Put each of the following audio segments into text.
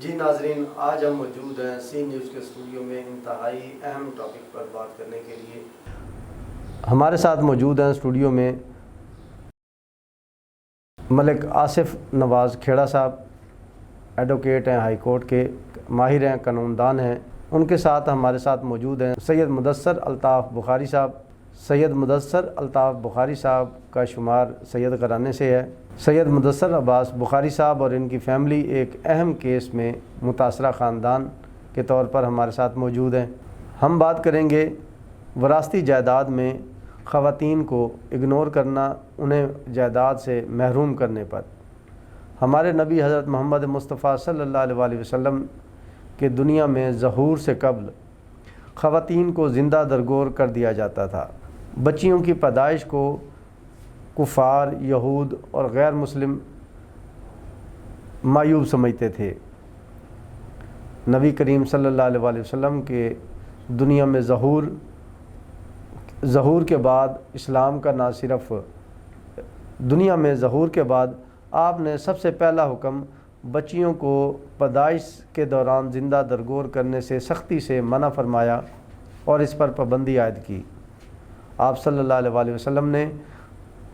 جی ناظرین، آج ہم موجود ہیں سی نیوز کے اسٹوڈیو میں انتہائی اہم ٹاپک پر بات کرنے کے لیے۔ ہمارے ساتھ موجود ہیں اسٹوڈیو میں ملک آصف نواز کھیڑا صاحب، ایڈوکیٹ ہیں، ہائی کورٹ کے ماہر ہیں، قانون دان ہیں۔ ان کے ساتھ ہمارے ساتھ موجود ہیں سید مدثر الطاف بخاری صاحب۔ سید مدثر الطاف بخاری صاحب کا شمار سید گھرانے سے ہے۔ سید مدثر عباس بخاری صاحب اور ان کی فیملی ایک اہم کیس میں متاثرہ خاندان کے طور پر ہمارے ساتھ موجود ہیں۔ ہم بات کریں گے وراثتی جائیداد میں خواتین کو اگنور کرنا، انہیں جائیداد سے محروم کرنے پر۔ ہمارے نبی حضرت محمد مصطفیٰ صلی اللہ علیہ وسلم کے دنیا میں ظہور سے قبل خواتین کو زندہ درگور کر دیا جاتا تھا۔ بچیوں کی پیدائش کو کفار، یہود اور غیر مسلم معیوب سمجھتے تھے۔ نبی کریم صلی اللہ علیہ وسلم کے دنیا میں ظہور کے بعد اسلام کا نہ صرف دنیا میں ظہور کے بعد آپ نے سب سے پہلا حکم بچیوں کو پیدائش کے دوران زندہ درگور کرنے سے سختی سے منع فرمایا اور اس پر پابندی عائد کی۔ آپ صلی اللہ علیہ وسلم نے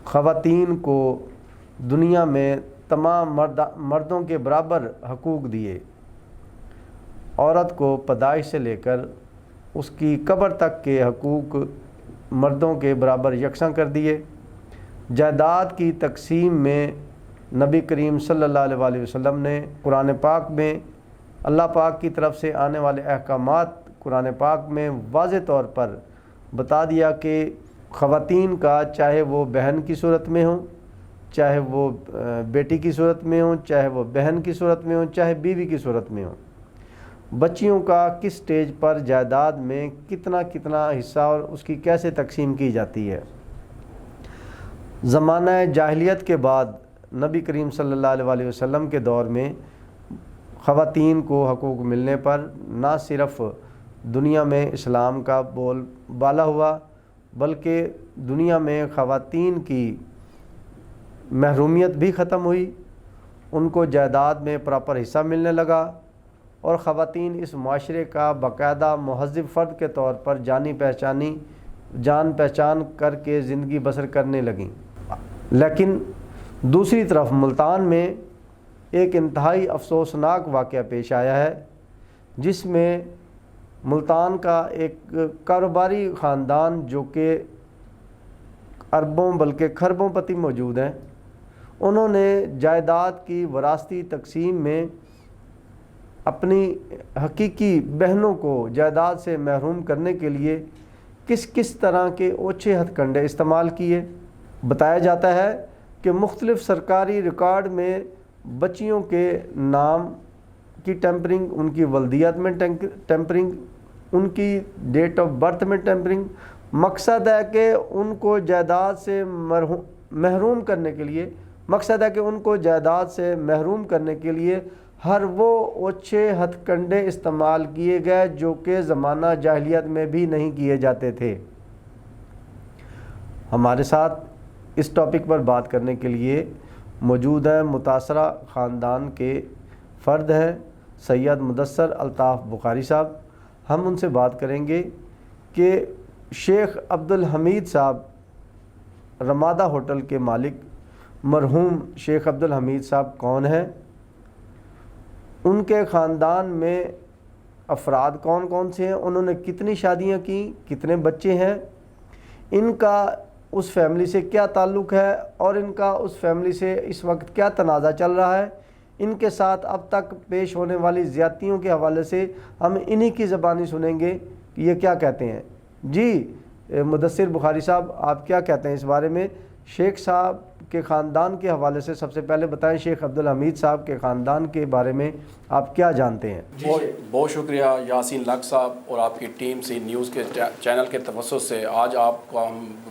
خواتین کو دنیا میں تمام مردوں کے برابر حقوق دیے۔ عورت کو پیدائش سے لے کر اس کی قبر تک کے حقوق مردوں کے برابر یکساں کر دیے۔ جائیداد کی تقسیم میں نبی کریم صلی اللہ علیہ وسلم نے قرآن پاک میں اللہ پاک کی طرف سے آنے والے احکامات قرآن پاک میں واضح طور پر بتا دیا کہ خواتین کا، چاہے وہ بہن کی صورت میں ہوں، چاہے وہ بیٹی کی صورت میں ہوں، چاہے وہ بہن کی صورت میں ہوں، چاہے بیوی کی صورت میں ہوں، بچیوں کا کس سٹیج پر جائیداد میں کتنا حصہ اور اس کی کیسے تقسیم کی جاتی ہے۔ زمانہ جاہلیت کے بعد نبی کریم صلی اللہ علیہ وسلم کے دور میں خواتین کو حقوق ملنے پر نہ صرف دنیا میں اسلام کا بول بالا ہوا، بلکہ دنیا میں خواتین کی محرومیت بھی ختم ہوئی، ان کو جائیداد میں پراپر حصہ ملنے لگا اور خواتین اس معاشرے کا باقاعدہ مہذب فرد کے طور پر جان پہچان کر کے زندگی بسر کرنے لگیں۔ لیکن دوسری طرف ملتان میں ایک انتہائی افسوسناک واقعہ پیش آیا ہے، جس میں ملتان کا ایک کاروباری خاندان جو کہ اربوں بلکہ کھربوں پتی موجود ہیں، انہوں نے جائیداد کی وراثتی تقسیم میں اپنی حقیقی بہنوں کو جائیداد سے محروم کرنے کے لیے کس طرح کے اوچھے ہتھ کنڈے استعمال کیے۔ بتایا جاتا ہے کہ مختلف سرکاری ریکارڈ میں بچیوں کے نام کی ٹیمپرنگ، ان کی ولدیت میں ٹیمپرنگ، ان کی ڈیٹ آف برتھ میں ٹیمپرنگ، مقصد ہے کہ ان کو جائیداد سے محروم کرنے کے لیے ہر وہ اوچھے ہتھ کنڈے استعمال کیے گئے جو کہ زمانہ جاہلیت میں بھی نہیں کیے جاتے تھے۔ ہمارے ساتھ اس ٹاپک پر بات کرنے کے لیے موجود ہیں متاثرہ خاندان کے فرد ہیں سید مدثر الطاف بخاری صاحب۔ ہم ان سے بات کریں گے کہ شیخ عبدالحمید صاحب رمادہ ہوٹل کے مالک مرحوم شیخ عبدالحمید صاحب کون ہیں، ان کے خاندان میں افراد کون سے ہیں، انہوں نے کتنی شادیاں کی، کتنے بچے ہیں، ان کا اس فیملی سے کیا تعلق ہے اور ان کا اس فیملی سے اس وقت کیا تنازع چل رہا ہے، ان کے ساتھ اب تک پیش ہونے والی زیادتیوں کے حوالے سے ہم انہی کی زبانی سنیں گے کہ یہ کیا کہتے ہیں۔ جی مدثر بخاری صاحب، آپ کیا کہتے ہیں اس بارے میں؟ شیخ صاحب کے خاندان کے حوالے سے سب سے پہلے بتائیں، شیخ عبدالحمید صاحب کے خاندان کے بارے میں آپ کیا جانتے ہیں؟ بہت شکریہ یاسین لق صاحب اور آپ کی ٹیم سی نیوز کے چینل کے توسط سے آج آپ کو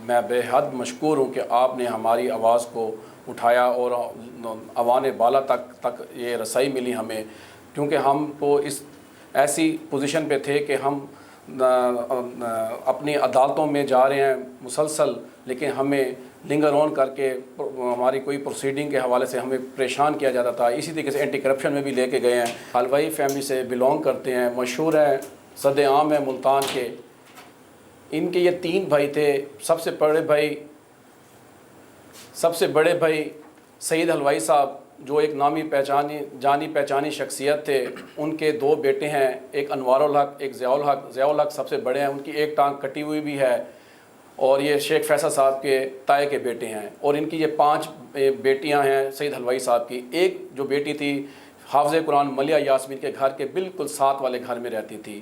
میں بے حد مشکور ہوں کہ آپ نے ہماری آواز کو اٹھایا اور اوان بالا تک یہ رسائی ملی ہمیں، کیونکہ ہم تو اس ایسی پوزیشن پہ تھے کہ ہم اپنی عدالتوں میں جا رہے ہیں مسلسل، لیکن ہمیں لنگر آن کر کے ہماری کوئی پروسیڈنگ کے حوالے سے ہمیں پریشان کیا جاتا تھا۔ اسی طریقے سے اینٹی کرپشن میں بھی لے کے گئے ہیں۔ حلوائی فیملی سے بلونگ کرتے ہیں، مشہور ہیں، صد عام ہیں ملتان کے۔ ان کے یہ 3 بھائی تھے۔ سب سے بڑے بھائی سعید حلوائی صاحب، جو ایک جانی پہچانی شخصیت تھے۔ ان کے 2 بیٹے ہیں، ایک انوار الحق، ایک ضیاء الحق۔ ضیاء الحق سب سے بڑے ہیں، ان کی ایک ٹانگ کٹی ہوئی بھی ہے، اور یہ شیخ فیصل صاحب کے تائے کے بیٹے ہیں۔ اور ان کی یہ 5 بیٹیاں ہیں سعید حلوائی صاحب کی۔ ایک جو بیٹی تھی حافظ قرآن ملیہ یاسمین کے گھر کے بالکل ساتھ والے گھر میں رہتی تھی،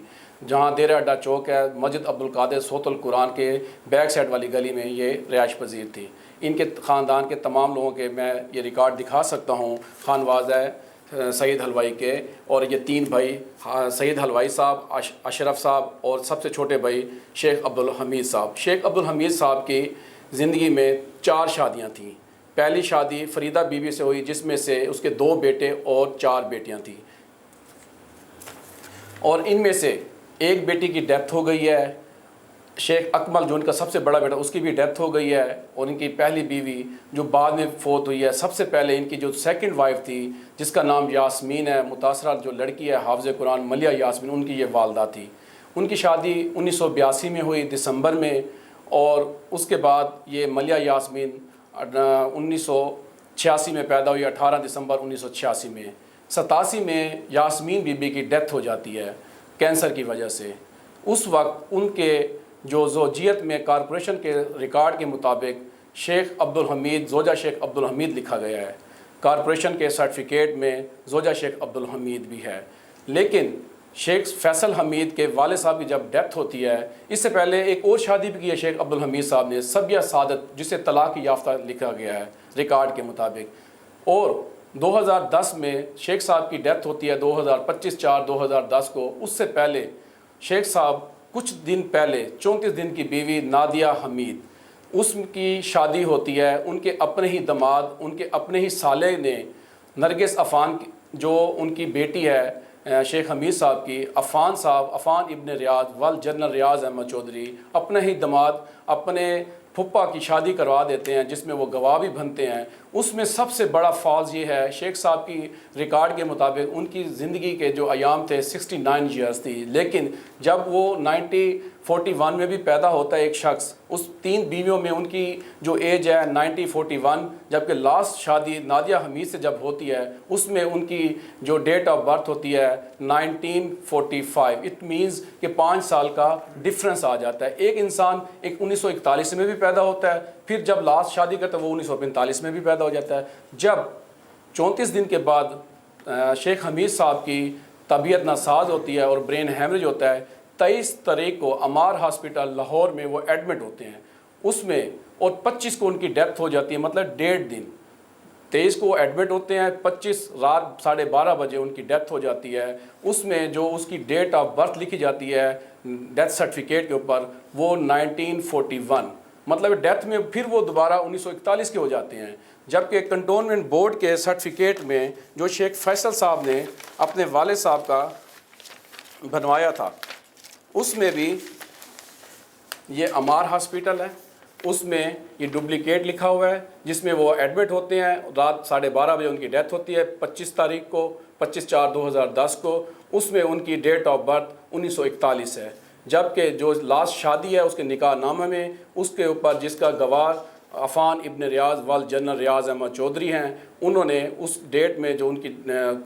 جہاں دیر اڈا چوک ہے، مسجد عبدالقادر صوت القرآن کے بیک سائڈ والی گلی میں یہ رہائش پذیر تھی۔ ان کے خاندان کے تمام لوگوں کے میں یہ ریکارڈ دکھا سکتا ہوں، خانواز ہے سعید حلوائی کے۔ اور یہ 3 بھائی سعید حلوائی صاحب، اشرف صاحب، اور سب سے چھوٹے بھائی شیخ عبدالحمید صاحب۔ شیخ عبدالحمید صاحب کی زندگی میں 4 شادیاں تھیں۔ پہلی شادی فریدہ بی بی سے ہوئی، جس میں سے اس کے 2 بیٹے اور 4 بیٹیاں تھیں، اور ان میں سے ایک بیٹی کی ڈیتھ ہو گئی ہے۔ شیخ اکمل جو ان کا سب سے بڑا بیٹا، اس کی بھی ڈیتھ ہو گئی ہے۔ اور ان کی پہلی بیوی جو بعد میں فوت ہوئی ہے، سب سے پہلے ان کی جو سیکنڈ وائف تھی جس کا نام یاسمین ہے، متاثرہ جو لڑکی ہے حافظ قرآن ملیہ یاسمین، ان کی یہ والدہ تھی۔ ان کی شادی 1982 میں ہوئی دسمبر میں، اور اس کے بعد یہ ملیہ یاسمین 1986 میں پیدا ہوئی، 18 دسمبر 1986 میں۔ 87 میں یاسمین بی بی کی ڈیتھ ہو جاتی ہے کینسر کی وجہ سے۔ اس وقت ان کے جو زوجیت میں کارپوریشن کے ریکارڈ کے مطابق شیخ عبدالحمید، زوجہ شیخ عبدالحمید لکھا گیا ہے۔ کارپوریشن کے سرٹیفکیٹ میں زوجہ شیخ عبدالحمید بھی ہے، لیکن شیخ فیصل حمید کے والد صاحب کی جب ڈیتھ ہوتی ہے، اس سے پہلے ایک اور شادی بھی کی ہے شیخ عبدالحمید صاحب نے، سبیہ سعادت، جسے طلاق یافتہ لکھا گیا ہے ریکارڈ کے مطابق۔ اور 2010 میں شیخ صاحب کی ڈیتھ ہوتی ہے 25/4/2010 کو۔ اس سے پہلے شیخ صاحب کچھ دن پہلے 34 دن کی بیوی نادیہ حمید، اس کی شادی ہوتی ہے۔ ان کے اپنے ہی داماد، ان کے اپنے ہی سالے نے نرگس عفان، جو ان کی بیٹی ہے شیخ حمید صاحب کی، عفان ابن ریاض ول جنرل ریاض احمد چودھری، اپنے ہی داماد اپنے پھپھا کی شادی کروا دیتے ہیں، جس میں وہ گواہ بھی بنتے ہیں۔ اس میں سب سے بڑا فالز یہ ہے، شیخ صاحب کی ریکارڈ کے مطابق ان کی زندگی کے جو ایام تھے 69 ایئرز تھی، لیکن جب وہ 1941 میں بھی پیدا ہوتا ہے ایک شخص، اس 3 بیویوں میں ان کی جو ایج ہے 1941، جبکہ لاسٹ شادی نادیہ حمید سے جب ہوتی ہے، اس میں ان کی جو ڈیٹ آف برتھ ہوتی ہے 1945۔ اٹ مینز کہ 5 سال کا ڈفرنس آ جاتا ہے۔ ایک انسان 1941 میں بھی پیدا ہوتا ہے، پھر جب لاسٹ شادی کرتا ہے وہ 1945 میں بھی پیدا ہو جاتا ہے۔ جب 34 دن کے بعد شیخ حمید صاحب کی طبیعت ناساز ہوتی ہے اور برین ہیمریج ہوتا ہے، 23 تاریخ کو امار ہاسپٹل لاہور میں وہ ایڈمٹ ہوتے ہیں، اس میں، اور 25 کو ان کی ڈیتھ ہو جاتی ہے، مطلب 1.5 دن۔ 23 کو ایڈمٹ ہوتے ہیں، 25 رات 12:30 بجے ان کی ڈیتھ ہو جاتی ہے۔ اس میں جو اس کی ڈیٹ آف برتھ لکھی جاتی ہے ڈیتھ سرٹیفکیٹ کے اوپر، وہ 1941، مطلب ڈیتھ میں پھر وہ دوبارہ 1941 کے ہو جاتے ہیں۔ جبکہ کنٹونمنٹ بورڈ کے سرٹیفکیٹ میں جو شیخ فیصل صاحب نے اپنے والد صاحب کا بنوایا تھا، اس میں بھی یہ امار ہاسپٹل ہے، اس میں یہ ڈپلیکیٹ لکھا ہوا ہے، جس میں وہ ایڈمٹ ہوتے ہیں، رات 12:30 بجے ان کی ڈیتھ ہوتی ہے 25 تاریخ کو، 25/4/2010 کو۔ اس میں ان کی ڈیٹ آف برتھ 1941 ہے، جبکہ جو لاسٹ شادی ہے اس کے نکاح نامے میں اس کے اوپر جس کا گواہ عفان ابن ریاض ول جنرل ریاض احمد چودھری ہیں، انہوں نے اس ڈیٹ میں جو ان کی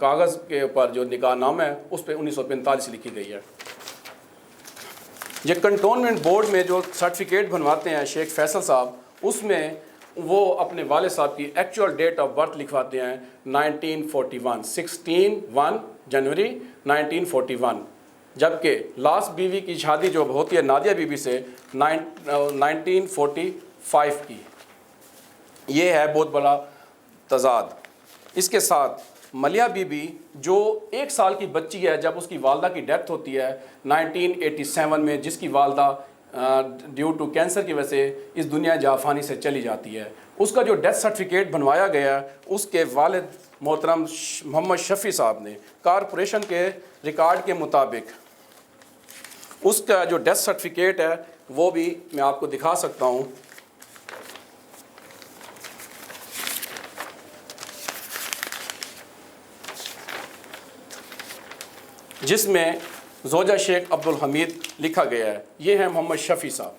کاغذ کے اوپر جو نکاح نامہ ہے اس پہ 1945 لکھی گئی ہے۔ یہ کنٹونمنٹ بورڈ میں جو سرٹیفکیٹ بنواتے ہیں شیخ فیصل صاحب، اس میں وہ اپنے والد صاحب کی ایکچوئل ڈیٹ آف برتھ لکھواتے ہیں 1941، 16 جنوری 1941، جبکہ لاسٹ بیوی کی شادی جو ہوتی ہے نادیہ بی بی سے 1945 کی۔ یہ ہے بہت بڑا تضاد۔ اس کے ساتھ ملیہ بی بی جو 1 سال کی بچی ہے جب اس کی والدہ کی ڈیتھ ہوتی ہے 1987 میں، جس کی والدہ ڈیو ٹو کینسر کی وجہ سے اس دنیا جاوفانی سے چلی جاتی ہے، اس کا جو ڈیتھ سرٹیفکیٹ بنوایا گیا ہے، اس کے والد محترم محمد شفیع صاحب نے کارپوریشن کے ریکارڈ کے مطابق اس کا جو ڈیتھ سرٹیفکیٹ ہے وہ بھی میں آپ کو دکھا سکتا ہوں، جس میں زوجہ شیخ عبدالحمید لکھا گیا ہے۔ یہ ہیں محمد شفیع صاحب،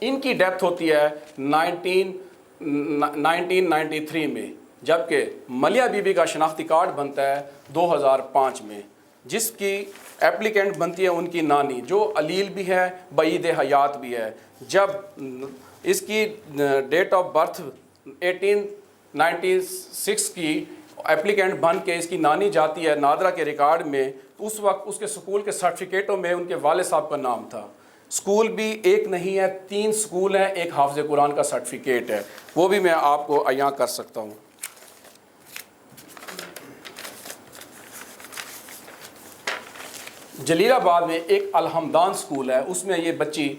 ان کی ڈیتھ ہوتی ہے 1993 میں، جبکہ ملیہ بی بی کا شناختی کارڈ بنتا ہے 2005 میں، جس کی اپلیکینٹ بنتی ہے ان کی نانی، جو علیل بھی ہے، بعید حیات بھی ہے۔ جب اس کی ڈیٹ آف برتھ 1896 کی اپلیکینٹ بن کے اس کی نانی جاتی ہے نادرا کے ریکارڈ میں، تو اس وقت اس کے سکول کے سرٹیفکیٹوں میں ان کے والد صاحب کا نام تھا۔ سکول بھی ایک نہیں ہے، 3 سکول ہیں، ایک حافظ قرآن کا سرٹیفکیٹ ہے، وہ بھی میں آپ کو عیاں کر سکتا ہوں۔ جلیل آباد میں ایک الحمدان سکول ہے، اس میں یہ بچی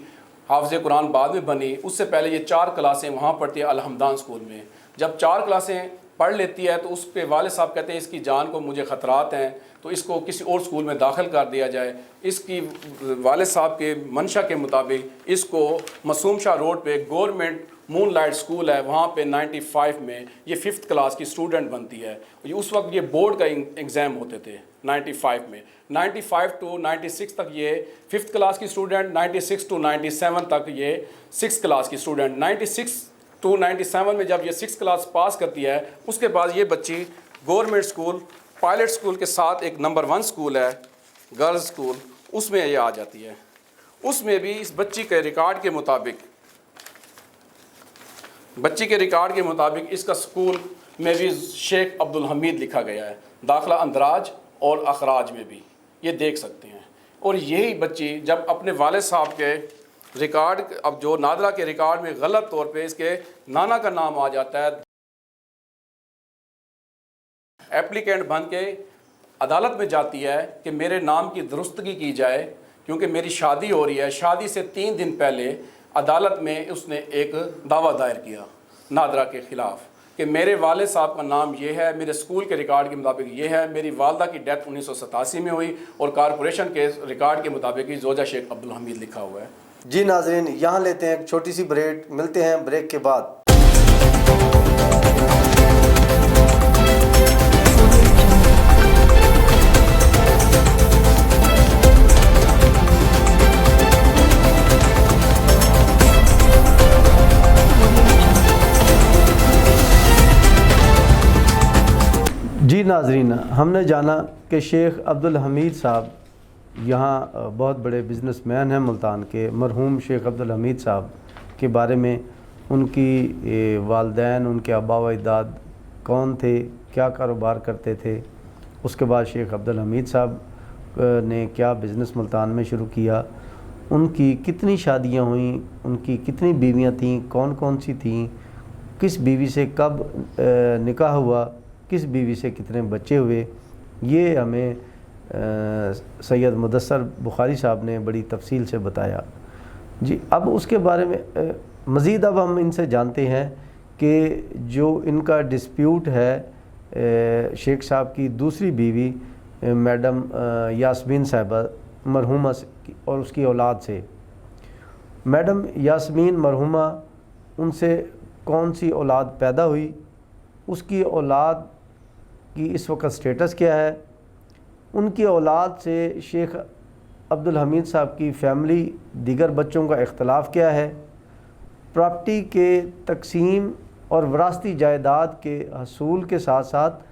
حافظ قرآن بعد میں بنی، اس سے پہلے یہ 4 کلاسیں وہاں پڑھتی ہے الحمدان سکول میں۔ جب 4 کلاسیں پڑھ لیتی ہے تو اس کے والد صاحب کہتے ہیں اس کی جان کو مجھے خطرات ہیں، تو اس کو کسی اور سکول میں داخل کر دیا جائے۔ اس کی والد صاحب کے منشا کے مطابق اس کو معصوم شاہ روڈ پہ گورنمنٹ مون لائٹ سکول ہے، وہاں پہ 95 میں یہ 5th کلاس کی اسٹوڈنٹ بنتی ہے۔ اس وقت یہ بورڈ کا ایگزام ہوتے تھے 95 میں، 95 to 96 تک یہ 5th کلاس کی اسٹوڈنٹ، 96 to 97 تک یہ 6th کلاس کی اسٹوڈنٹ۔ 96 to 97 میں جب یہ 6th کلاس پاس کرتی ہے، اس کے بعد یہ بچی گورنمنٹ سکول پائلٹ سکول کے ساتھ ایک نمبر 1 سکول ہے گرلز سکول، اس میں یہ آ جاتی ہے۔ اس میں بھی اس بچی کے ریکارڈ کے مطابق اس کا سکول میں بھی شیخ عبدالحمید لکھا گیا ہے، داخلہ اندراج اور اخراج میں بھی یہ دیکھ سکتے ہیں۔ اور یہی بچی جب اپنے والد صاحب کے ریکارڈ، اب جو نادرا کے ریکارڈ میں غلط طور پہ اس کے نانا کا نام آ جاتا ہے، اپلیکینٹ بن کے عدالت میں جاتی ہے کہ میرے نام کی درستگی کی جائے کیونکہ میری شادی ہو رہی ہے۔ شادی سے 3 دن پہلے عدالت میں اس نے ایک دعویٰ دائر کیا نادرا کے خلاف کہ میرے والد صاحب کا نام یہ ہے، میرے سکول کے ریکارڈ کے مطابق یہ ہے، میری والدہ کی ڈیتھ 1987 میں ہوئی اور کارپوریشن کے ریکارڈ کے مطابق ہی زوجہ شیخ عبدالحمید لکھا ہوا ہے۔ جی ناظرین، یہاں لیتے ہیں ایک چھوٹی سی بریک، ملتے ہیں بریک کے بعد۔ جی ناظرین، ہم نے جانا کہ شیخ عبدالحمید صاحب یہاں بہت بڑے بزنس مین ہیں ملتان کے۔ مرحوم شیخ عبدالحمید صاحب کے بارے میں، ان کی والدین، ان کے آبا و اجداد کون تھے، کیا کاروبار کرتے تھے، اس کے بعد شیخ عبدالحمید صاحب نے کیا بزنس ملتان میں شروع کیا، ان کی کتنی شادیاں ہوئیں، ان کی کتنی بیویاں تھیں، کون کون سی تھیں، کس بیوی سے کب نکاح ہوا، کس بیوی سے کتنے بچے ہوئے، یہ ہمیں سید مدثر بخاری صاحب نے بڑی تفصیل سے بتایا۔ جی اب اس کے بارے میں مزید اب ہم ان سے جانتے ہیں کہ جو ان کا ڈسپیوٹ ہے شیخ صاحب کی دوسری بیوی میڈم یاسمین صاحبہ مرحومہ اور اس کی اولاد سے، میڈم یاسمین مرحومہ، ان سے کون سی اولاد پیدا ہوئی، اس کی اولاد کی اس وقت سٹیٹس کیا ہے، ان کی اولاد سے شیخ عبدالحمید صاحب کی فیملی دیگر بچوں کا اختلاف کیا ہے، پراپرٹی کے تقسیم اور وراثتی جائیداد کے حصول کے ساتھ ساتھ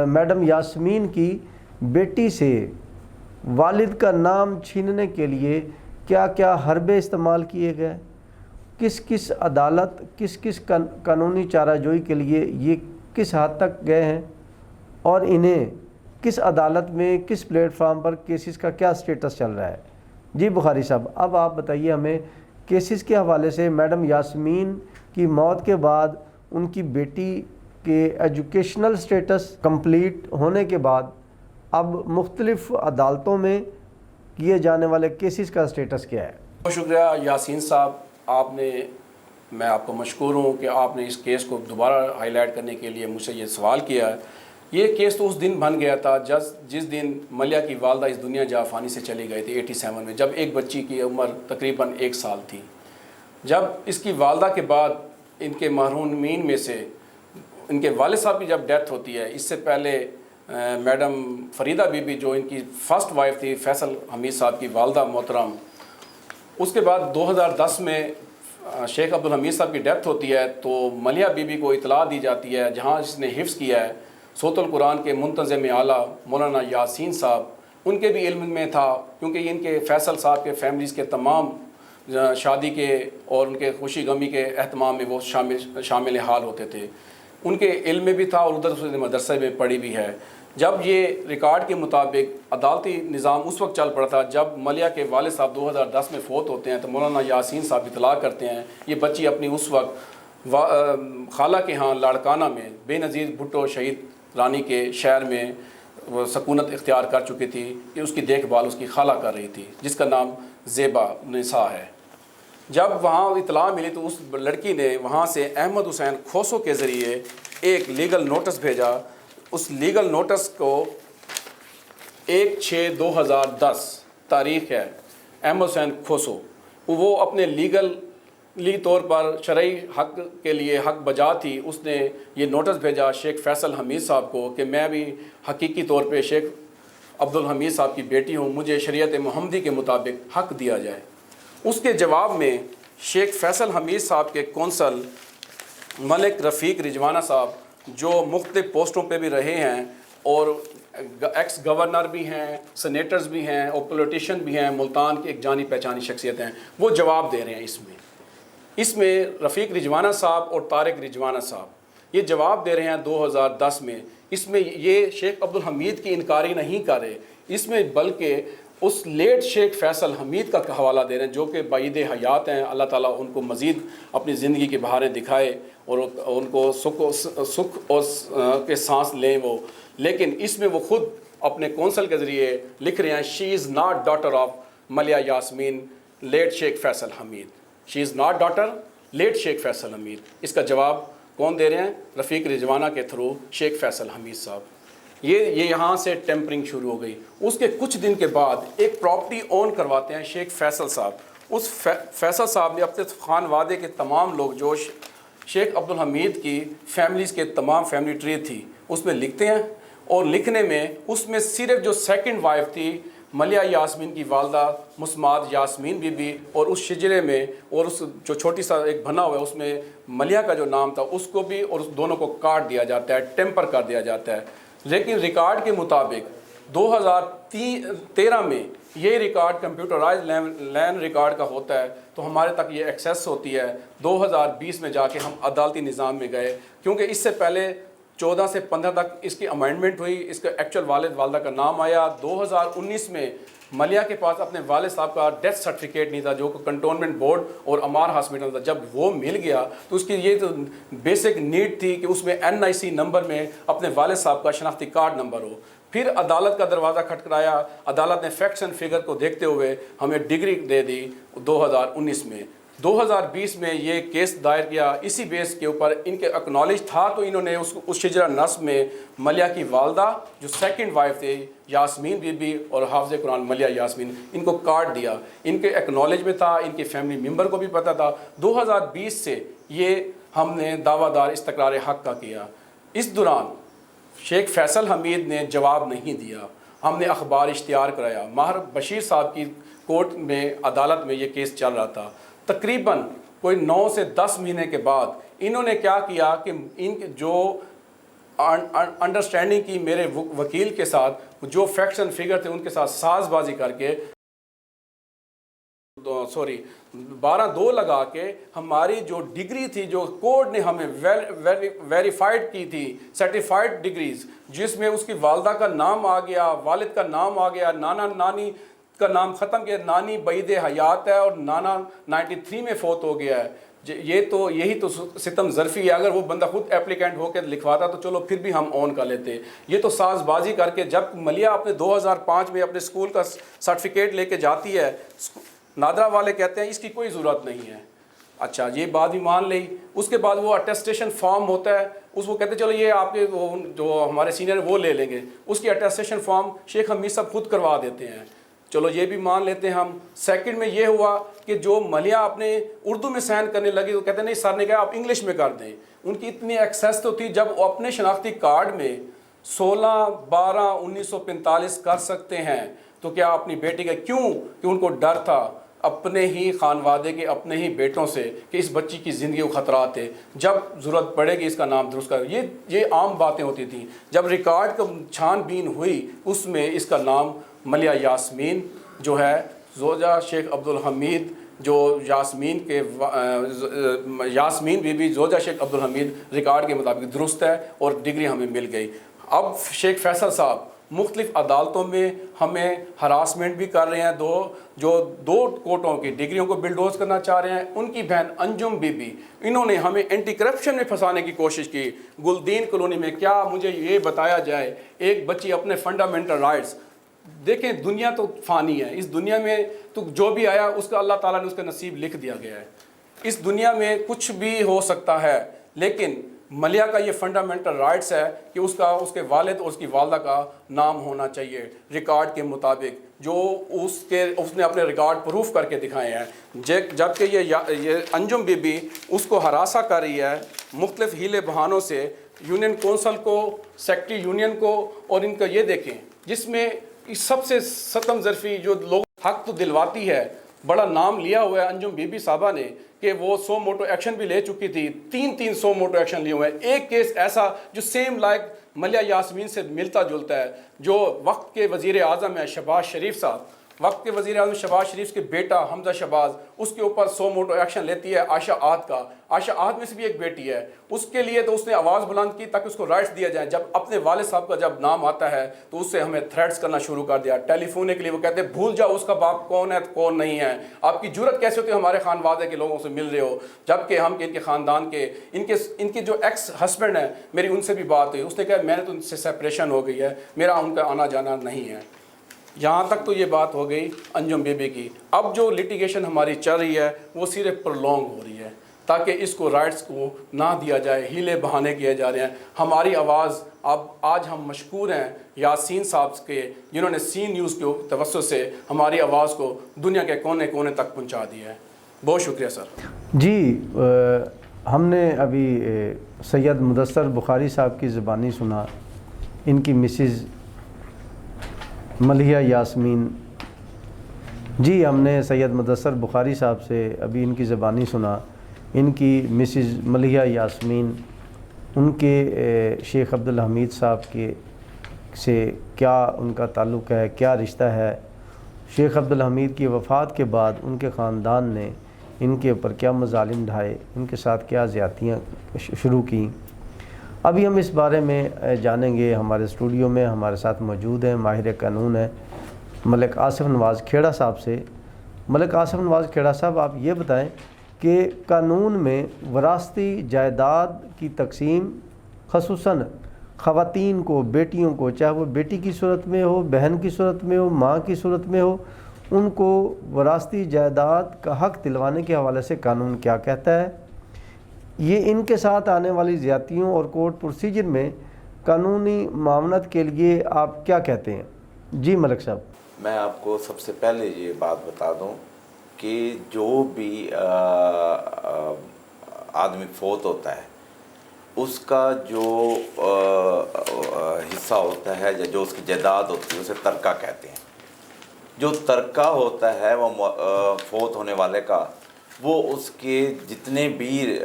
میڈم یاسمین کی بیٹی سے والد کا نام چھیننے کے لیے کیا کیا حربے استعمال کیے گئے، کس کس عدالت، کس کس قانونی چارہ جوئی کے لیے یہ کس حد تک گئے ہیں، اور انہیں کس عدالت میں کس پلیٹ فارم پر کیسز کا کیا سٹیٹس چل رہا ہے۔ جی بخاری صاحب، اب آپ بتائیے ہمیں کیسز کے حوالے سے میڈم یاسمین کی موت کے بعد ان کی بیٹی کے ایجوکیشنل سٹیٹس کمپلیٹ ہونے کے بعد اب مختلف عدالتوں میں کیے جانے والے کیسز کا سٹیٹس کیا ہے۔ بہت شکریہ یاسین صاحب، میں آپ کو مشکور ہوں کہ آپ نے اس کیس کو دوبارہ ہائی لائٹ کرنے کے لیے مجھ سے یہ سوال کیا ہے۔ یہ کیس تو اس دن بن گیا تھا جس دن ملیہ کی والدہ اس دنیا جا فانی سے چلی گئی تھی 87 میں، جب ایک بچی کی عمر تقریباً 1 سال تھی۔ جب اس کی والدہ کے بعد ان کے محرومین میں سے ان کے والد صاحب کی جب ڈیتھ ہوتی ہے، اس سے پہلے میڈم فریدہ بی بی جو ان کی فرسٹ وائف تھی فیصل حمید صاحب کی والدہ محترم، اس کے بعد 2010 میں شیخ عبدالحمید صاحب کی ڈیتھ ہوتی ہے تو ملیہ بی بی کو اطلاع دی جاتی ہے، جہاں اس نے حفظ کیا ہے صوت القرآن کے منتظم اعلیٰ مولانا یاسین صاحب، ان کے بھی علم میں تھا کیونکہ ان کے فیصل صاحب کے فیملیز کے تمام شادی کے اور ان کے خوشی غمی کے اہتمام میں وہ شامل حال ہوتے تھے، ان کے علم میں بھی تھا اور ادھر سے مدرسے میں پڑھی بھی ہے۔ جب یہ ریکارڈ کے مطابق عدالتی نظام اس وقت چل پڑا تھا جب ملیہ کے والد صاحب 2010 میں فوت ہوتے ہیں تو مولانا یاسین صاحب اطلاع کرتے ہیں، یہ بچی اپنی اس وقت خالہ کے ہاں لاڑکانہ میں بے نظیر بھٹو شہید رانی کے شہر میں وہ سکونت اختیار کر چکی تھی کہ اس کی دیکھ بھال اس کی خالہ کر رہی تھی جس کا نام زیبا نساء ہے۔ جب وہاں اطلاع ملی تو اس لڑکی نے وہاں سے احمد حسین کھوسو کے ذریعے ایک لیگل نوٹس بھیجا، اس لیگل نوٹس کو 1/6/2010 تاریخ ہے، احمد حسین کھوسو وہ اپنے لیگلی طور پر شرعی حق کے لیے حق بجا تھی، اس نے یہ نوٹس بھیجا شیخ فیصل حمید صاحب کو کہ میں بھی حقیقی طور پہ شیخ عبدالحمید صاحب کی بیٹی ہوں، مجھے شریعت محمدی کے مطابق حق دیا جائے۔ اس کے جواب میں شیخ فیصل حمید صاحب کے کونسل ملک رفیق رجوانہ صاحب جو مختلف پوسٹوں پہ بھی رہے ہیں اور ایکس گورنر بھی ہیں، سینیٹرز بھی ہیں اور پولیٹیشین بھی ہیں، ملتان کی ایک جانی پہچانی شخصیت ہیں، وہ جواب دے رہے ہیں۔ اس میں رفیق رجوانہ صاحب اور طارق رجوانہ صاحب یہ جواب دے رہے ہیں 2010 میں۔ اس میں یہ شیخ عبدالحمید کی انکاری نہیں کر رہے، اس میں بلکہ اس لیٹ شیخ فیصل حمید کا حوالہ دے رہے ہیں جو کہ بعید حیات ہیں، اللہ تعالیٰ ان کو مزید اپنی زندگی کی بہاریں دکھائے اور ان کو سکھ اور کے سانس لیں وہ، لیکن اس میں وہ خود اپنے کونسل کے ذریعے لکھ رہے ہیں she is not daughter of ملیہ Yasmin late Sheikh Faisal Hamid, she is not daughter late Sheikh Faisal حمید۔ اس کا جواب کون دے رہے ہیں؟ رفیق رجوانہ کے تھرو شیخ فیصل حمید صاحب۔ یہ یہاں سے ٹیمپرنگ شروع ہو گئی۔ اس کے کچھ دن کے بعد ایک پراپرٹی اون کرواتے ہیں شیخ فیصل صاحب۔ اس فیصل صاحب نے اپنے خانوادے کے تمام لوگ جو شیخ عبدالحمید کی فیملیز کے تمام فیملی ٹری تھی اس میں لکھتے ہیں، اور لکھنے میں اس میں صرف جو سیکنڈ وائف تھی ملیہ یاسمین کی والدہ مسمات یاسمین بی بی، اور اس شجرے میں اور اس جو چھوٹی سا ایک بنا ہوا ہے اس میں ملیہ کا جو نام تھا اس کو بھی، اور اس دونوں کو کاٹ دیا جاتا ہے، ٹیمپر کر دیا جاتا ہے۔ لیکن ریکارڈ کے مطابق 2013 میں یہ ریکارڈ کمپیوٹرائز لین ریکارڈ کا ہوتا ہے تو ہمارے تک یہ ایکسیس ہوتی ہے۔ 2020 میں جا کے ہم عدالتی نظام میں گئے کیونکہ اس سے پہلے 14 سے 15 تک اس کی امینڈمنٹ ہوئی، اس کا ایکچوئل والد والدہ کا نام آیا۔ 2019 میں ملیہ کے پاس اپنے والد صاحب کا ڈیتھ سرٹیفکیٹ نہیں تھا جو کہ کنٹونمنٹ بورڈ اور امار ہاسپٹل تھا، جب وہ مل گیا تو اس کی یہ تو بیسک نیڈ تھی کہ اس میں NIC نمبر میں اپنے والد صاحب کا شناختی کارڈ نمبر ہو۔ پھر عدالت کا دروازہ کھٹکھٹایا، عدالت نے فیکٹس اینڈ فگر کو دیکھتے ہوئے ہمیں ڈگری دے دی 2019 میں۔ 2020 میں یہ کیس دائر کیا، اسی بیس کے اوپر ان کے اکنالج تھا تو انہوں نے اس شجرہ نصب میں ملیہ کی والدہ جو سیکنڈ وائف تھی یاسمین بی بی اور حافظ قرآن ملیہ یاسمین، ان کو کاٹ دیا، ان کے اکنالج میں تھا، ان کے فیملی ممبر کو بھی پتہ تھا۔ 2020 سے یہ ہم نے دعویٰ دار استقرار حق کا کیا۔ اس دوران شیخ فیصل حمید نے جواب نہیں دیا، ہم نے اخبار اشتہار کرایا، ماہر بشیر صاحب کی کورٹ میں عدالت میں یہ کیس چل رہا تھا۔ تقریباً کوئی 9 سے 10 مہینے کے بعد انہوں نے کیا کیا کہ ان جو انڈرسٹینڈنگ کی میرے وکیل کے ساتھ، جو فیکٹس اینڈ فگر تھے ان کے ساتھ ساز بازی کر کے 12-2 لگا کے ہماری جو ڈگری تھی جو کورٹ نے ہمیں ویریفائڈ کی تھی، سرٹیفائڈ ڈگریز، جس میں اس کی والدہ کا نام آ گیا، والد کا نام آ گیا، نانا نانی کا نام ختم کیا، نانی بعید حیات ہے اور نانا 93 میں فوت ہو گیا ہے۔ یہی تو ستم ظرفی ہے، اگر وہ بندہ خود اپلیکینٹ ہو کے لکھواتا تو چلو پھر بھی ہم آن کر لیتے۔ یہ تو ساز بازی کر کے جب ملیہ اپنے 2005 میں اپنے اسکول کا سرٹیفکیٹ لے کے جاتی ہے، نادرا والے کہتے ہیں اس کی کوئی ضرورت نہیں ہے، اچھا یہ بات بھی مان لی. اس کے بعد وہ اٹیسٹیشن فارم ہوتا ہے, اس کو کہتے چلو یہ آپ کے جو ہمارے سینئر وہ لے لیں گے, اس کی اٹیسٹیشن فارم شیخ حمید صاحب خود کروا دیتے ہیں. چلو یہ بھی مان لیتے ہیں ہم. سیکنڈ میں یہ ہوا کہ جو ملیح اپنے اردو میں سائن کرنے لگی تو کہتے ہیں نہیں سر نے کہا آپ انگلش میں کر دیں. ان کی اتنی ایکسیس تو تھی, جب وہ اپنے شناختی کارڈ میں 16/12/1945 کر سکتے ہیں تو کیا اپنی بیٹی کا کیوں؟ کہ ان کو ڈر تھا اپنے ہی خانوادے کے, اپنے ہی بیٹوں سے, کہ اس بچی کی زندگی کو خطرات ہے, جب ضرورت پڑے گی اس کا نام درست کر. یہ عام باتیں ہوتی تھیں. جب ریکارڈ کا چھان بین ہوئی اس میں اس کا نام ملیح یاسمین جو ہے زوجہ شیخ عبدالحمید, جو یاسمین بی بی زوجہ شیخ عبدالحمید ریکارڈ کے مطابق درست ہے, اور ڈگری ہمیں مل گئی. اب شیخ فیصل صاحب مختلف عدالتوں میں ہمیں ہراسمنٹ بھی کر رہے ہیں, جو دو کورٹوں کی ڈگریوں کو بلڈوز کرنا چاہ رہے ہیں. ان کی بہن انجم بی بی, انہوں نے ہمیں اینٹی کرپشن میں پھنسانے کی کوشش کی. گلدین کالونی میں کیا مجھے یہ بتایا جائے, ایک بچی اپنے فنڈامنٹل رائٹس, دیکھیں دنیا تو فانی ہے, اس دنیا میں تو جو بھی آیا اس کا اللہ تعالیٰ نے اس کا نصیب لکھ دیا گیا ہے. اس دنیا میں کچھ بھی ہو سکتا ہے, لیکن ملیح کا یہ فنڈامنٹل رائٹس ہے کہ اس کے والد اور اس کی والدہ کا نام ہونا چاہیے ریکارڈ کے مطابق, جو اس نے اپنے ریکارڈ پروف کر کے دکھائے ہیں. جبکہ یہ انجم بی بی اس کو ہراساں کر رہی ہے مختلف ہیلے بہانوں سے, یونین کونسل کو, سیکٹری یونین کو, اور ان کا یہ دیکھیں جس میں سب سے ستم ظرفی جو لوگ حق تو دلواتی ہے, بڑا نام لیا ہوا ہے انجم بی بی صاحبہ نے کہ وہ 100 موٹو ایکشن بھی لے چکی تھی, 300 موٹو ایکشن لیے ہوئے ہیں. ایک کیس ایسا جو سیم لائک ملیح یاسمین سے ملتا جلتا ہے, جو وقت کے وزیر اعظم ہیں شہباز شریف صاحب, وقت کے وزیر اعظم شہباز شریف کے بیٹا حمزہ شہباز, اس کے اوپر 100 موٹو ایکشن لیتی ہے عائشہ عہد کا. عائشہ عہد میں سے بھی ایک بیٹی ہے, اس کے لیے تو اس نے آواز بلند کی تاکہ اس کو رائٹس دیا جائیں. جب اپنے والد صاحب کا جب نام آتا ہے تو اس سے ہمیں تھریٹس کرنا شروع کر دیا. ٹیلی فون کے لیے وہ کہتے ہیں بھول جاؤ اس کا باپ کون ہے کون نہیں ہے, آپ کی جرت کیسے ہوتی ہے ہمارے خانوادے کے لوگوں سے مل رہے ہو, جبکہ ہم ان کے خاندان کے ان کے جو ایکس ہسبینڈ ہیں, میری ان سے بھی بات ہوئی, اس نے کہا میں نے تو ان سے سیپریشن ہو گئی ہے, میرا ان کا آنا جانا نہیں ہے. یہاں تک تو یہ بات ہو گئی انجم بی بی کی. اب جو لٹیگیشن ہماری چل رہی ہے وہ صرف پرولونگ ہو رہی ہے تاکہ اس کو رائٹس کو نہ دیا جائے, ہیلے بہانے کیے جا رہے ہیں. ہماری آواز اب آج ہم مشکور ہیں یاسین صاحب کے, جنہوں نے سی نیوز کے توسط سے ہماری آواز کو دنیا کے کونے کونے تک پہنچا دیا ہے. بہت شکریہ سر. جی ہم نے ابھی سید مدثر بخاری صاحب کی زبانی سنا, ان کی مسز ملیح یاسمین. جی ہم نے سید مدثر بخاری صاحب سے ابھی ان کی زبانی سنا, ان کی مسز ملیح یاسمین, ان کے شیخ عبدالحمید صاحب کے سے کیا ان کا تعلق ہے, کیا رشتہ ہے. شیخ عبدالحمید کی وفات کے بعد ان کے خاندان نے ان کے اوپر کیا مظالم ڈھائے, ان کے ساتھ کیا زیادتیاں شروع کیں. ابھی ہم اس بارے میں جانیں گے. ہمارے اسٹوڈیو میں ہمارے ساتھ موجود ہیں, ماہر قانون ہیں ملک آصف نواز کھیڑا صاحب سے. ملک آصف نواز کھیڑا صاحب, آپ یہ بتائیں کہ قانون میں وراثتی جائیداد کی تقسیم خصوصاً خواتین کو, بیٹیوں کو, چاہے وہ بیٹی کی صورت میں ہو, بہن کی صورت میں ہو, ماں کی صورت میں ہو, ان کو وراثتی جائیداد کا حق دلوانے کے حوالے سے قانون کیا کہتا ہے. یہ ان کے ساتھ آنے والی زیادتیوں اور کورٹ پروسیجر میں قانونی معاونت کے لیے آپ کیا کہتے ہیں؟ جی ملک صاحب. میں آپ کو سب سے پہلے یہ بات بتا دوں کہ جو بھی آدمی فوت ہوتا ہے اس کا جو حصہ ہوتا ہے یا جو اس کی جائیداد ہوتی ہے اسے ترکہ کہتے ہیں. جو ترکہ ہوتا ہے وہ فوت ہونے والے کا, وہ اس کے جتنے بھی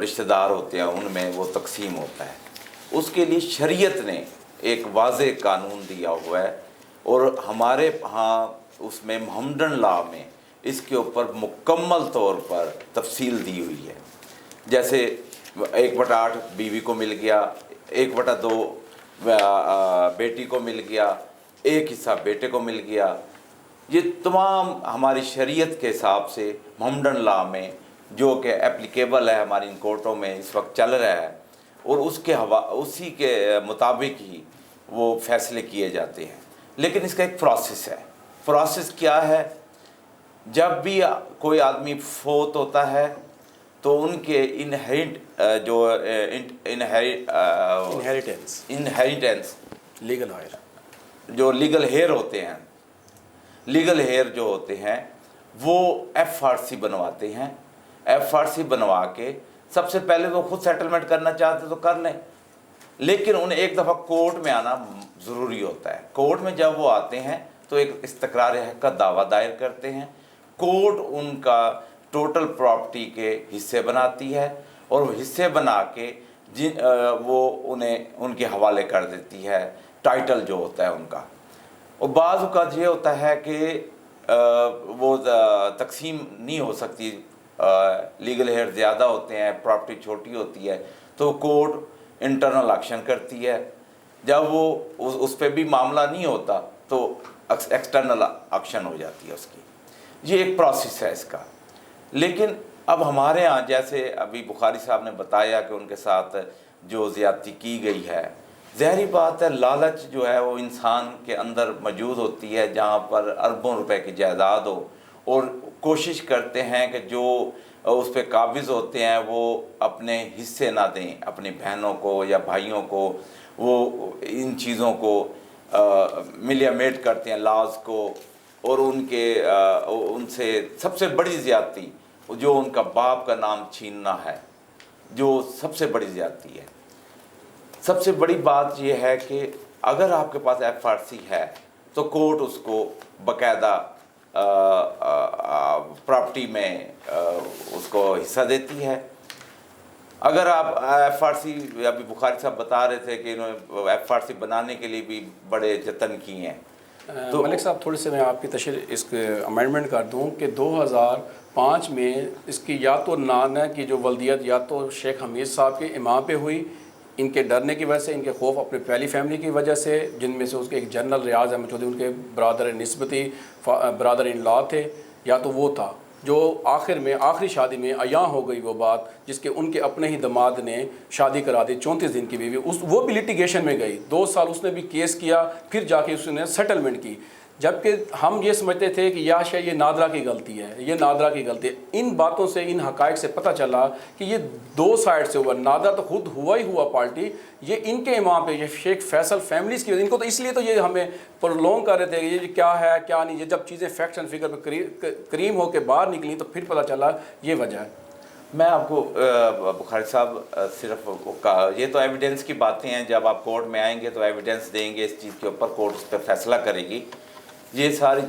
رشتہ دار ہوتے ہیں ان میں وہ تقسیم ہوتا ہے. اس کے لیے شریعت نے ایک واضح قانون دیا ہوا ہے, اور ہمارے ہاں اس میں محمدن لاء میں اس کے اوپر مکمل طور پر تفصیل دی ہوئی ہے. جیسے 1/8 بیوی کو مل گیا, 1/2 بیٹی کو مل گیا, 1 حصہ بیٹے کو مل گیا. یہ تمام ہماری شریعت کے حساب سے محمدن لاء میں جو کہ اپلیکیبل ہے ہماری ان کورٹوں میں اس وقت چل رہا ہے, اور اسی کے مطابق ہی وہ فیصلے کیے جاتے ہیں. لیکن اس کا ایک پروسیس ہے. پروسیس کیا ہے جب بھی کوئی آدمی فوت ہوتا ہے تو ان کے انہیریٹنس لیگل ہائر جو لیگل ہیئر ہوتے ہیں، لیگل ہیئر جو ہوتے ہیں وہ ایف آر سی بنواتے ہیں. ایف آر سی بنوا کے سب سے پہلے تو خود سیٹلمنٹ کرنا چاہتے تو کر لیں، لیکن انہیں ایک دفعہ کورٹ میں آنا ضروری ہوتا ہے. کورٹ میں جب وہ آتے ہیں تو ایک استقرار حق کا دعویٰ دائر کرتے ہیں. کورٹ ان کا ٹوٹل پراپرٹی کے حصے بناتی ہے اور وہ حصے بنا کے وہ انہیں ان کے حوالے کر دیتی ہے، ٹائٹل جو ہوتا ہے ان کا. اور بعض اوقات یہ ہوتا ہے کہ وہ تقسیم نہیں ہو سکتی، لیگل ہیئر زیادہ ہوتے ہیں، پراپرٹی چھوٹی ہوتی ہے، تو کورٹ انٹرنل ایکشن کرتی ہے. جب وہ اس پہ بھی معاملہ نہیں ہوتا تو ایکسٹرنل ایکشن ہو جاتی ہے اس کی. یہ ایک پروسیس ہے اس کا. لیکن اب ہمارے ہاں جیسے ابھی بخاری صاحب نے بتایا کہ ان کے ساتھ جو زیادتی کی گئی ہے، ظاہری بات ہے لالچ جو ہے وہ انسان کے اندر موجود ہوتی ہے، جہاں پر اربوں روپے کی جائیداد ہو اور کوشش کرتے ہیں کہ جو اس پہ قابض ہوتے ہیں وہ اپنے حصے نہ دیں اپنی بہنوں کو یا بھائیوں کو. وہ ان چیزوں کو ملیمیٹ کرتے ہیں لاز کو، اور ان سے سب سے بڑی زیادتی جو ان کا باپ کا نام چھیننا ہے، جو سب سے بڑی زیادتی ہے. سب سے بڑی بات یہ ہے کہ اگر آپ کے پاس ایف آر سی ہے تو کورٹ اس کو باقاعدہ پراپرٹی میں اس کو حصہ دیتی ہے. اگر آپ ایف آر سی، ابھی بخاری صاحب بتا رہے تھے کہ انہوں نے ایف آر سی بنانے کے لیے بھی بڑے جتن کیے ہیں. تو ملک صاحب تھوڑی سے میں آپ کی تشریح اس کے امینڈمنٹ کر دوں کہ 2005 میں اس کی یا تو نانا کی جو ولدیت یا تو شیخ حمید صاحب کے امام پہ ہوئی، ان کے ڈرنے کی وجہ سے، ان کے خوف اپنے پہلی فیملی کی وجہ سے، جن میں سے اس کے ایک جنرل ریاض احمد چودھری ان کے برادر نسبتی برادر ان لا تھے، یا تو وہ تھا جو آخر میں آخری شادی میں عیاں ہو گئی وہ بات، جس کے ان کے اپنے ہی دماد نے شادی کرا دی 34 دن کی بیوی. وہ بھی لیٹیگیشن میں گئی، 2 سال اس نے بھی کیس کیا، پھر جا کے اس نے سیٹلمنٹ کی. جبکہ ہم یہ سمجھتے تھے کہ یا شاید یہ نادرہ کی غلطی ہے، یہ نادرہ کی غلطی ہے. ان باتوں سے، ان حقائق سے پتہ چلا کہ یہ 2 سائڈ سے ہوا. نادرہ تو خود ہوا ہی ہوا پارٹی، یہ ان کے امام پہ، یہ شیخ فیصل فیملیز کی، ان کو تو اس لیے تو یہ ہمیں پرلونگ کر رہے تھے کہ یہ کیا ہے کیا نہیں. یہ جب چیزیں فیکٹس اینڈ فگر پہ کریم ہو کے باہر نکلیں تو پھر پتہ چلا یہ وجہ ہے. میں آپ کو بخاری صاحب صرف یہ تو ایویڈنس کی باتیں ہیں، جب آپ کورٹ میں آئیں گے تو ایویڈنس دیں گے اس چیز کے اوپر، کورٹ اس پہ فیصلہ کرے گی. یہ ساری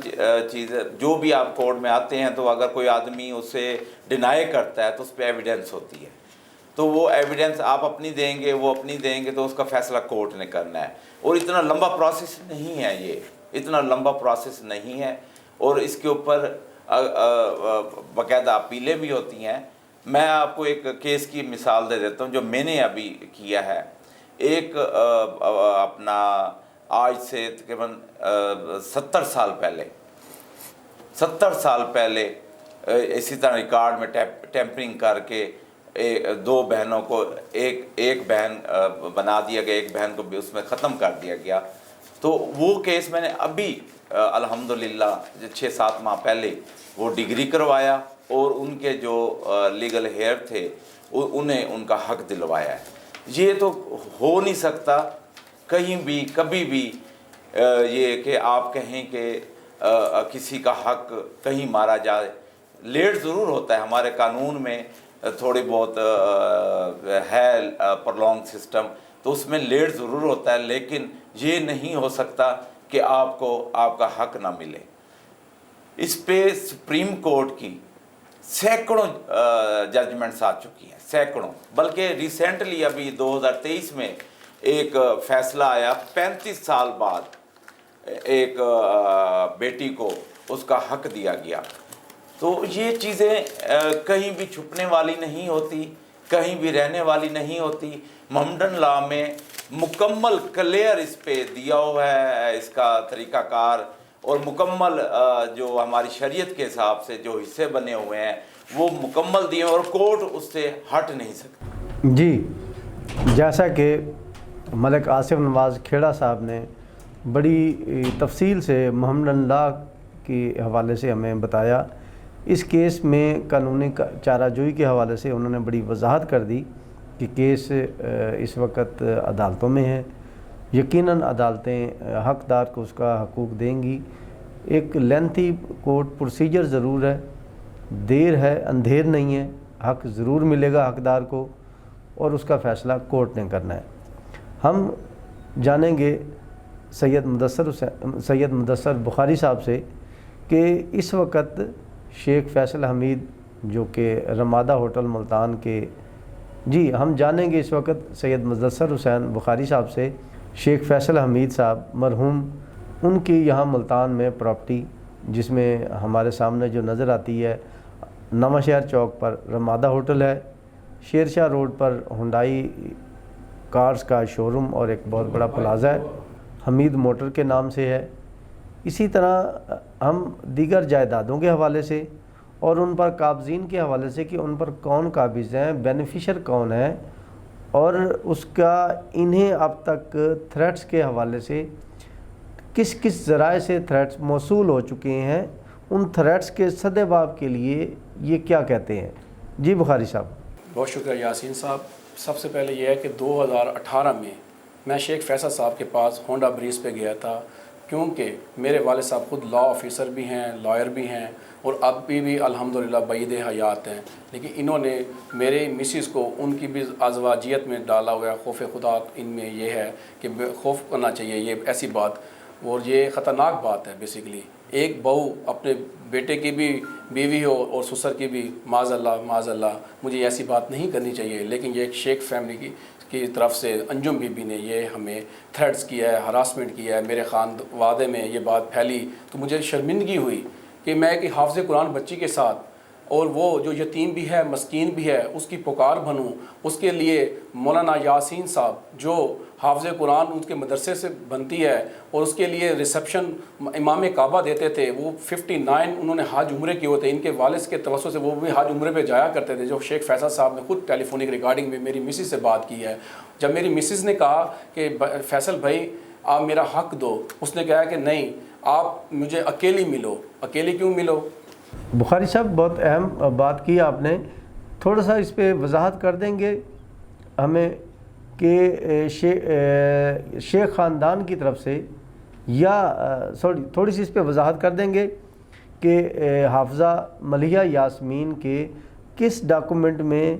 چیزیں جو بھی آپ کورٹ میں آتے ہیں تو اگر کوئی آدمی اسے ڈینائی کرتا ہے تو اس پہ ایویڈنس ہوتی ہے، تو وہ ایویڈنس آپ اپنی دیں گے، وہ اپنی دیں گے، تو اس کا فیصلہ کورٹ نے کرنا ہے. اور اتنا لمبا پروسیس نہیں ہے، یہ اتنا لمبا پروسیس نہیں ہے، اور اس کے اوپر باقاعدہ اپیلیں بھی ہوتی ہیں. میں آپ کو ایک کیس کی مثال دے دیتا ہوں جو میں نے ابھی کیا ہے. ایک اپنا آج سے تقریباً 70 سال پہلے اسی طرح ریکارڈ میں ٹیمپرنگ کر کے 2 بہنوں کو ایک بہن بنا دیا گیا، ایک بہن کو بھی اس میں ختم کر دیا گیا. تو وہ کیس میں نے ابھی الحمدللہ 6-7 ماہ پہلے وہ ڈگری کروایا اور ان کے جو لیگل ہیئر تھے انہیں ان کا حق دلوایا ہے. یہ تو ہو نہیں سکتا کہیں بھی کبھی بھی یہ کہ آپ کہیں کہ کسی کا حق کہیں مارا جائے. لیٹ ضرور ہوتا ہے، ہمارے قانون میں تھوڑی بہت ہے پرلونگ سسٹم، تو اس میں لیٹ ضرور ہوتا ہے، لیکن یہ نہیں ہو سکتا کہ آپ کو آپ کا حق نہ ملے. اس پہ سپریم کورٹ کی سینکڑوں ججمنٹس آ چکی ہیں، سینکڑوں. بلکہ ریسنٹلی ابھی 2023 میں ایک فیصلہ آیا 35 سال بعد ایک بیٹی کو اس کا حق دیا گیا. تو یہ چیزیں کہیں بھی چھپنے والی نہیں ہوتی، کہیں بھی رہنے والی نہیں ہوتی. محمدن لا میں مکمل کلیئر اس پہ دیا ہوا ہے اس کا طریقہ کار، اور مکمل جو ہماری شریعت کے حساب سے جو حصے بنے ہوئے ہیں وہ مکمل دیے، اور کورٹ اس سے ہٹ نہیں سکتا. جی، جیسا کہ ملک آصف نواز کھیڑا صاحب نے بڑی تفصیل سے محمدن لا کے حوالے سے ہمیں بتایا اس کیس میں قانونی چارہ جوئی کے حوالے سے انہوں نے بڑی وضاحت کر دی کہ کیس اس وقت عدالتوں میں ہے، یقیناً عدالتیں حقدار کو اس کا حقوق دیں گی۔ ایک لینتھی کورٹ پروسیجر ضرور ہے، دیر ہے اندھیر نہیں ہے، حق ضرور ملے گا حقدار کو، اور اس کا فیصلہ کورٹ نے کرنا ہے۔ ہم جانیں گے سید مدثر بخاری صاحب سے کہ اس وقت شیخ فیصل حمید جو کہ رمادہ ہوٹل ملتان کے ہم جانیں گے اس وقت سید مدثر حسین بخاری صاحب سے شیخ فیصل حمید صاحب مرحوم، ان کی یہاں ملتان میں پراپرٹی جس میں ہمارے سامنے جو نظر آتی ہے، نواں شہر چوک پر رمادہ ہوٹل ہے، شیر شاہ روڈ پر ہنڈائی کارز کا شو روم اور ایک بہت بڑا پلازا ہے، حمید موٹر کے نام سے ہے۔ اسی طرح ہم دیگر جائیدادوں کے حوالے سے اور ان پر قابضین کے حوالے سے کہ ان پر کون قابض ہیں، بینیفیشر کون ہیں، اور اس کا انہیں اب تک تھریٹس کے حوالے سے کس کس ذرائع سے تھریٹس موصول ہو چکے ہیں، ان تھریٹس کے سدباب کے لیے یہ کیا کہتے ہیں۔ جی بخاری صاحب۔ بہت شکریہ یاسین صاحب۔ سب سے پہلے یہ ہے کہ 2018 میں شیخ فیصل صاحب کے پاس ہونڈا بریز پہ گیا تھا، کیونکہ میرے والد صاحب خود لا آفیسر بھی ہیں، لائر بھی ہیں، اور اب بھی الحمدللہ بعید حیات ہیں، لیکن انہوں نے میرے مسز کو ان کی بھی ازواجیت میں ڈالا ہوا ہے۔ خوف خدا ان میں یہ ہے کہ خوف کرنا چاہیے، یہ ایسی بات، اور یہ خطرناک بات ہے بیسیکلی۔ ایک بہو اپنے بیٹے کی بھی بیوی ہو اور سسر کی بھی، معاذ اللہ مجھے ایسی بات نہیں کرنی چاہیے، لیکن یہ ایک شیخ فیملی کی طرف سے انجم بی بی نے یہ ہمیں تھریٹس کیا ہے، ہراسمنٹ کیا ہے۔ میرے خانواده میں یہ بات پھیلی تو مجھے شرمندگی ہوئی کہ میں ایک حافظ قرآن بچی کے ساتھ، اور وہ جو یتیم بھی ہے، مسکین بھی ہے، اس کی پکار بنوں۔ اس کے لیے مولانا یاسین صاحب جو حافظ قرآن ان کے مدرسے سے بنتی ہے، اور اس کے لیے ریسیپشن امام کعبہ دیتے تھے، وہ 59 انہوں نے حج عمرے کیے ہوتے، ان کے والد کے توسط سے وہ بھی حج عمرے پہ جایا کرتے تھے، جو شیخ فیصل صاحب نے خود ٹیلی فونک ریکارڈنگ میں میری مسز سے بات کی ہے۔ جب میری مسز نے کہا کہ فیصل بھائی آپ میرا حق دو، اس نے کہا کہ نہیں، آپ مجھے اکیلی ملو۔ اکیلی کیوں ملو؟ بخاری صاحب بہت اہم بات کی آپ نے، تھوڑا سا اس پہ وضاحت کر دیں گے ہمیں کہ شیخ خاندان کی طرف سے، یا تھوڑی سی اس پہ وضاحت کر دیں گے کہ حافظہ ملیحہ یاسمین کے کس ڈاکومنٹ میں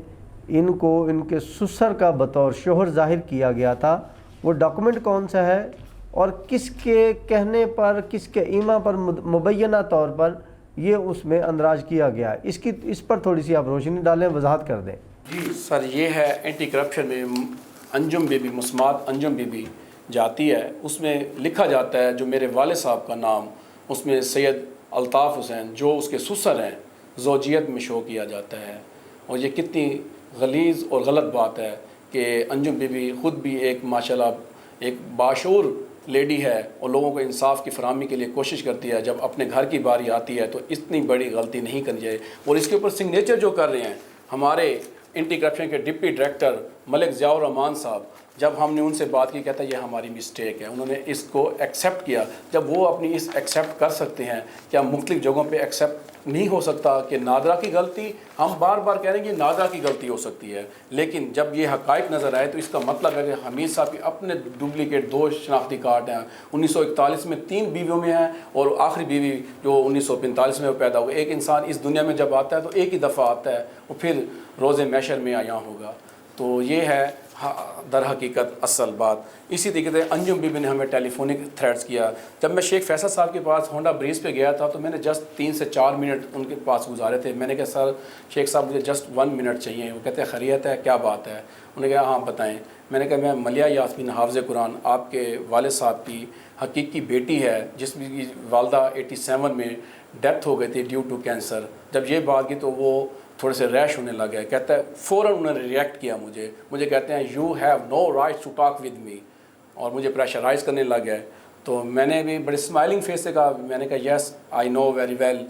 ان کو ان کے سسر کا بطور شوہر ظاہر کیا گیا تھا، وہ ڈاکومنٹ کون سا ہے، اور کس کے کہنے پر، کس کے ایما پر مبینہ طور پر یہ اس میں اندراج کیا گیا ہے، اس پر تھوڑی سی آپ روشنی ڈالیں، وضاحت کر دیں۔ جی سر، یہ ہے اینٹی کرپشن میں انجم بی بی، مسمات انجم بی بی جاتی ہے، اس میں لکھا جاتا ہے جو میرے والد صاحب کا نام، اس میں سید الطاف حسین جو اس کے سسر ہیں زوجیت میں شو کیا جاتا ہے۔ اور یہ کتنی غلیظ اور غلط بات ہے کہ انجم بی بی خود بھی ایک ماشاءاللہ ایک باشعور لیڈی ہے، اور لوگوں کو انصاف کی فراہمی کے لیے کوشش کرتی ہے، جب اپنے گھر کی باری آتی ہے تو اتنی بڑی غلطی نہیں کرنی چاہیے۔ اور اس کے اوپر سگنیچر جو کر رہے ہیں ہمارے اینٹی کرپشن کے ڈپٹی ڈائریکٹر ملک ضیاء الرحمان صاحب، جب ہم نے ان سے بات کی، کہتا ہے یہ ہماری مسٹیک ہے، انہوں نے اس کو ایکسیپٹ کیا۔ جب وہ اپنی اس ایکسیپٹ کر سکتے ہیں، کیا مختلف جگہوں پہ ایکسیپٹ نہیں ہو سکتا کہ نادرہ کی غلطی، ہم بار بار کہہ رہے ہیں کہ نادرہ کی غلطی ہو سکتی ہے، لیکن جب یہ حقائق نظر آئے تو اس کا مطلب ہے کہ حمید صاحب کے اپنے ڈپلیکیٹ 2 شناختی کارڈ ہیں، 1941 میں 3 بیویوں میں ہیں، اور آخری بیوی جو 1945 میں پیدا ہوئی۔ ایک انسان اس دنیا میں جب آتا ہے تو ایک ہی دفعہ آتا ہے، وہ پھر روز محشر میں آیا ہوگا۔ تو یہ ہے در حقیقت اصل بات۔ اسی طریقے سے انجم بی بی نے ہمیں ٹیلی فونک تھریٹس کیا۔ جب میں شیخ فیصل صاحب کے پاس ہونڈا بریز پہ گیا تھا تو میں نے جسٹ 3 سے 4 منٹ ان کے پاس گزارے تھے۔ میں نے کہا سر شیخ صاحب مجھے جسٹ 1 منٹ چاہیے۔ وہ کہتے ہیں خیریت ہے، کیا بات ہے؟ انہوں نے کہا ہاں بتائیں۔ میں نے کہا میں ملیحہ یاسمین حافظ قرآن آپ کے والد صاحب کی حقیقی بیٹی ہے، جس کی والدہ 87 میں ڈیتھ ہو گئی تھی ڈیو ٹو کینسر۔ جب یہ بات کی تو وہ تھوڑے سے ریش ہونے لگے۔ کہتا ہے فوراً انہوں نے ریئیکٹ کیا مجھے کہتے ہیں you have no right to talk with me, اور مجھے پریشرائز کرنے لگ گئے۔ تو میں نے بھی بڑے اسمائلنگ فیس سے کہا، میں نے کہا yes I know very well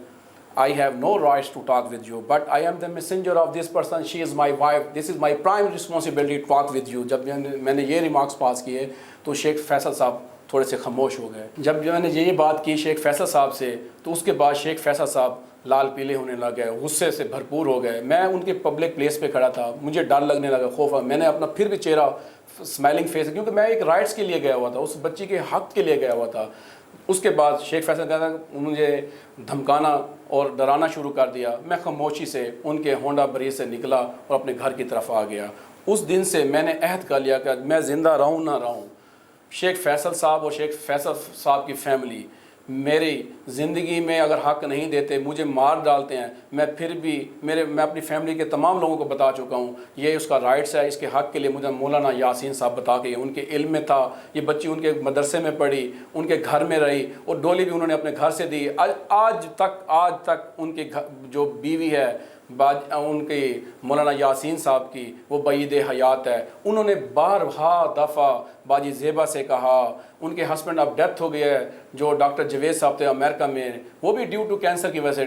I have no rights to talk with you but I am the messenger of this person, she is my wife, this is my prime responsibility to talk with you. جب میں نے یہ remarks پاس کیے تو شیخ فیصل صاحب تھوڑے سے خاموش ہو گئے. جب میں نے یہ بات کی شیخ فیصل صاحب سے تو اس کے بعد شیخ فیصل صاحب لال پیلے ہونے لگ گئے, غصے سے بھرپور ہو گئے. میں ان کے پبلک پلیس پہ کھڑا تھا, مجھے ڈر لگنے لگا, خوف. میں نے اپنا پھر بھی چہرہ اسمائلنگ فیس, کیونکہ میں ایک رائٹس کے لیے گیا ہوا تھا, اس بچی کے حق کے لیے گیا ہوا تھا. اس کے بعد شیخ فیصل کہتا مجھے دھمکانا اور ڈرانا شروع کر دیا. میں خاموشی سے ان کے ہونڈا بریز سے نکلا اور اپنے گھر کی طرف آ گیا. اس دن سے میں نے عہد کر لیا کہ میں زندہ رہوں نہ رہوں, شیخ فیصل صاحب اور شیخ فیصل صاحب کی فیملی میری زندگی میں اگر حق نہیں دیتے, مجھے مار ڈالتے ہیں, میں پھر بھی میں اپنی فیملی کے تمام لوگوں کو بتا چکا ہوں یہ اس کا رائٹس ہے. اس کے حق کے لیے مجھے مولانا یاسین صاحب بتا کے, ان کے علم میں تھا, یہ بچی ان کے مدرسے میں پڑھی, ان کے گھر میں رہی, اور ڈولی بھی انہوں نے اپنے گھر سے دی. آج تک ان کے جو بیوی ہے ان کی مولانا یاسین صاحب کی, وہ بعید حیات ہے. انہوں نے بارہا دفعہ باجی زیبا سے کہا, ان کے ہسبینڈ اب ڈیتھ ہو گئی ہے جو ڈاکٹر جوید صاحب تھے امریکہ میں, وہ بھی ڈیو ٹو کینسر کی وجہ سے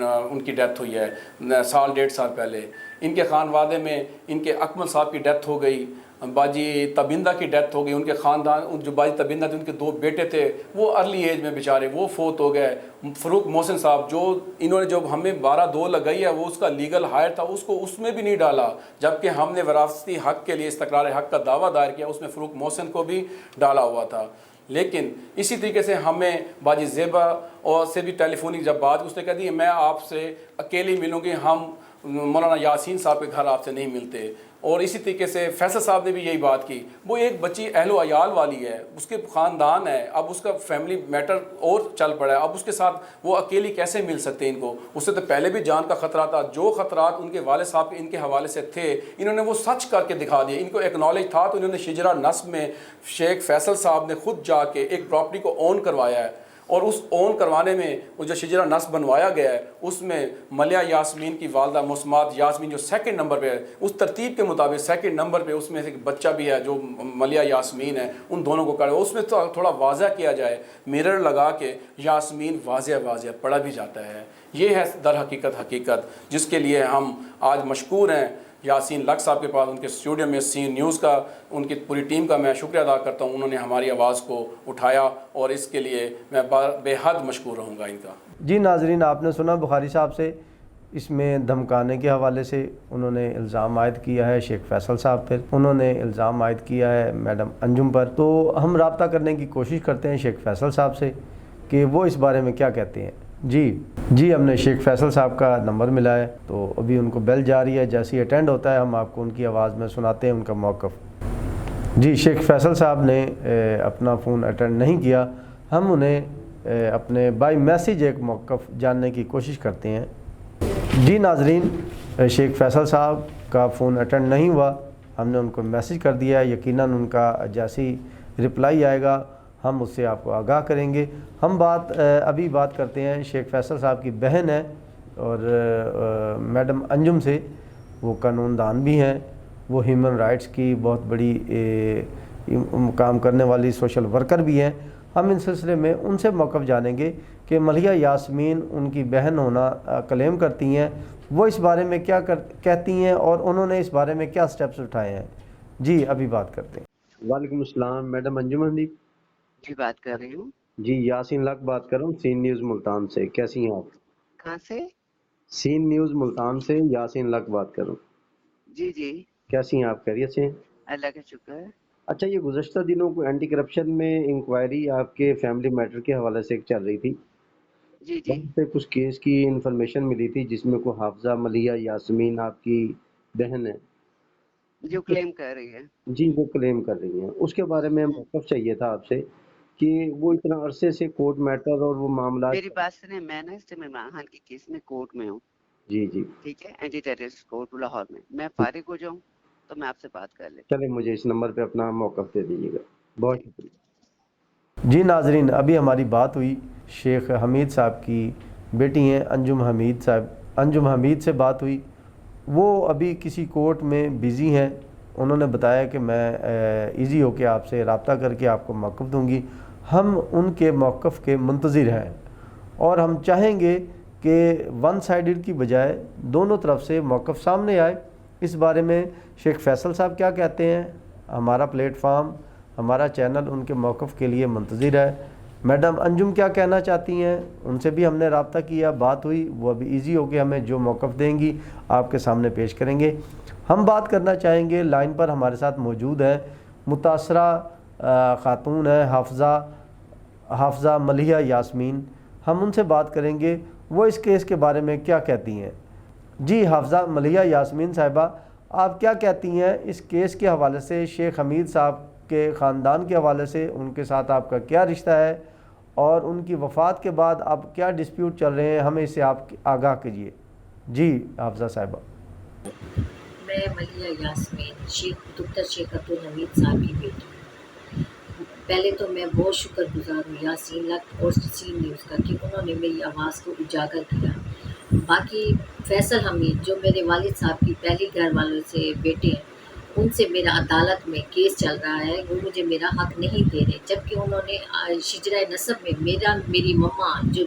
ان کی ڈیتھ ہوئی ہے 1.5 سال پہلے. ان کے خانوادے میں ان کے اکمل صاحب کی ڈیتھ ہو گئی, باجی تبندہ کی ڈیتھ ہو گئی. ان کے خاندان جو باجی تبندہ تھے ان کے 2 بیٹے تھے, وہ ارلی ایج میں بیچارے وہ فوت ہو گئے. فروخ محسن صاحب جو انہوں نے جو ہمیں 12(2) لگائی ہے, وہ اس کا لیگل ہائر تھا, اس میں بھی نہیں ڈالا, جبکہ ہم نے وراثتی حق کے لیے استقرار حق کا دعویٰ دائر کیا, اس میں فروخ محسن کو بھی ڈالا ہوا تھا. لیکن اسی طریقے سے ہمیں باجی زیبا اور سے بھی ٹیلی فونک جب بات اس نے کہہ دی میں آپ سے اکیلی ملوں گی, ہم مولانا یاسین صاحب کے گھر آپ سے نہیں ملتے. اور اسی طریقے سے فیصل صاحب نے بھی یہی بات کی. وہ ایک بچی اہل و عیال والی ہے, اس کے خاندان ہے, اب اس کا فیملی میٹر اور چل پڑا ہے, اب اس کے ساتھ وہ اکیلی کیسے مل سکتے ہیں ان کو. اس سے تو پہلے بھی جان کا خطرہ تھا, جو خطرات ان کے والد صاحب ان کے حوالے سے تھے انہوں نے وہ سچ کر کے دکھا دیے. ان کو ایکنالج تھا تو انہوں نے شجرہ نصب میں شیخ فیصل صاحب نے خود جا کے ایک پراپرٹی کو اون کروایا ہے, اور اس اون کروانے میں وہ جو شجرہ نصب بنوایا گیا ہے اس میں ملیہ یاسمین کی والدہ مسمات یاسمین جو 2nd نمبر پہ ہے, اس ترتیب کے مطابق 2nd نمبر پہ اس میں ایک بچہ بھی ہے جو ملیہ یاسمین ہے, ان دونوں کو کرے. اس میں تو تھوڑا واضح کیا جائے, میرر لگا کے یاسمین واضح پڑھا بھی جاتا ہے. یہ ہے در حقیقت جس کے لیے ہم آج مشکور ہیں. یاسین لک صاحب کے پاس ان کے اسٹوڈیو میں سی نیوز کا ان کی پوری ٹیم کا میں شکریہ ادا کرتا ہوں, انہوں نے ہماری آواز کو اٹھایا اور اس کے لیے میں بے حد مشکور رہوں گا ان کا. جی ناظرین, آپ نے سنا بخاری صاحب سے, اس میں دھمکانے کے حوالے سے انہوں نے الزام عائد کیا ہے شیخ فیصل صاحب پر, انہوں نے الزام عائد کیا ہے میڈم انجم پر. تو ہم رابطہ کرنے کی کوشش کرتے ہیں شیخ فیصل صاحب سے کہ وہ اس بارے میں کیا کہتے ہیں. جی ہم نے شیخ فیصل صاحب کا نمبر ملا ہے, تو ابھی ان کو بیل جاری ہے, جیسے ہی اٹینڈ ہوتا ہے ہم آپ کو ان کی آواز میں سناتے ہیں ان کا موقف. جی شیخ فیصل صاحب نے اپنا فون اٹینڈ نہیں کیا, ہم انہیں اپنے بائی میسیج ایک موقف جاننے کی کوشش کرتے ہیں. جی ناظرین, شیخ فیصل صاحب کا فون اٹینڈ نہیں ہوا, ہم نے ان کو میسیج کر دیا ہے, یقیناً ان کا جیسی رپلائی آئے گا ہم اس سے آپ کو آگاہ کریں گے. ہم ابھی بات کرتے ہیں شیخ فیصل صاحب کی بہن ہے اور میڈم انجم سے, وہ قانون دان بھی ہیں, وہ ہیومن رائٹس کی بہت بڑی کام کرنے والی سوشل ورکر بھی ہیں. ہم ان سلسلے میں ان سے موقف جانیں گے کہ ملیہ یاسمین ان کی بہن ہونا کلیم کرتی ہیں, وہ اس بارے میں کیا کہتی ہیں اور انہوں نے اس بارے میں کیا سٹیپس اٹھائے ہیں. جی ابھی بات کرتے ہیں. وعلیکم السلام میڈم انجم حنیف. جی بات کر رہی ہوں. جی یاسین لک بات کر رہا ہوں سین نیوز ملتان سے. کیسی ہیں آپ؟ کہاں سے؟ سین نیوز ملتان سے یاسین لک بات کر رہا ہوں. جی کیسی ہیں آپ؟ خیریت سے ہیں؟ اللہ کا شکر ہے. اچھا, یہ گزشتہ دنوں کو اینٹی کرپشن میں انکوائری آپ کے فیملی میٹر کے حوالے سے ایک چل رہی تھی. جی وہاں سے کچھ کیس کی انفارمیشن ملی تھی جس میں کوئی حافظہ ملیہ یاسمین آپ کی بہن ہے جو کلیم کر رہی ہے. جی وہ کلیم کر رہی ہیں, اس کے بارے میں موقف چاہیے تھا آپ سے کہ وہ اتنا عرصے سے کورٹ میٹر اور وہ معاملات. میری بات سنیں, میں نا اس عمران خان کی کیس میں کورٹ میں ہوں. جی ٹھیک ہے, اینٹی ٹیررسٹ کورٹ لاہور میں. میں فارغ ہو جاؤں تو میں آپ سے بات کر لیتا چلے مجھے اس نمبر پہ اپنا موقف دے دیجیے گا. بہت شکریہ. جی ناظرین, ابھی ہماری بات ہوئی شیخ حمید صاحب کی بیٹی ہیں انجم حمید صاحب, انجم حمید سے بات ہوئی. وہ ابھی کسی کورٹ میں بیزی ہیں, انہوں نے بتایا کہ میں ایزی ہو کے آپ سے رابطہ کر کے آپ کو موقف دوں گی. ہم ان کے موقف کے منتظر ہیں اور ہم چاہیں گے کہ ون سائیڈڈ کی بجائے دونوں طرف سے موقف سامنے آئے. اس بارے میں شیخ فیصل صاحب کیا کہتے ہیں, ہمارا پلیٹ فارم, ہمارا چینل ان کے موقف کے لیے منتظر ہے۔ میڈم انجم کیا کہنا چاہتی ہیں؟ ان سے بھی ہم نے رابطہ کیا، بات ہوئی، وہ ابھی ایزی ہو کے ہمیں جو موقف دیں گی آپ کے سامنے پیش کریں گے۔ ہم بات کرنا چاہیں گے، لائن پر ہمارے ساتھ موجود ہیں متاثرہ خاتون ہیں حافظہ ملیحہ یاسمین۔ ہم ان سے بات کریں گے وہ اس کیس کے بارے میں کیا کہتی ہیں۔ جی حافظہ ملیحہ یاسمین صاحبہ، آپ کیا کہتی ہیں اس کیس کے حوالے سے؟ شیخ حمید صاحب کے خاندان کے حوالے سے ان کے ساتھ آپ کا کیا رشتہ ہے، اور ان کی وفات کے بعد اب کیا ڈسپیوٹ چل رہے ہیں، ہمیں اس سے آپ آگاہ کیجیے۔ جی حافظہ صاحبہ۔ میں ملیحہ یاسمین دکتر شیخ عبدالحمید صاحب کی بیٹی ہوں۔ پہلے تو میں بہت شکر گزار ہوں یاسین لک اور سی نیوز کا کہ انہوں نے میری آواز کو اجاگر کیا۔ باقی فیصل حمید جو میرے والد صاحب کی پہلی گھر والوں سے بیٹے ہیں، ان سے میرا عدالت میں کیس چل رہا ہے، وہ مجھے میرا حق نہیں دے رہے، جبکہ انہوں نے شجرہ نسب میں میری مما جو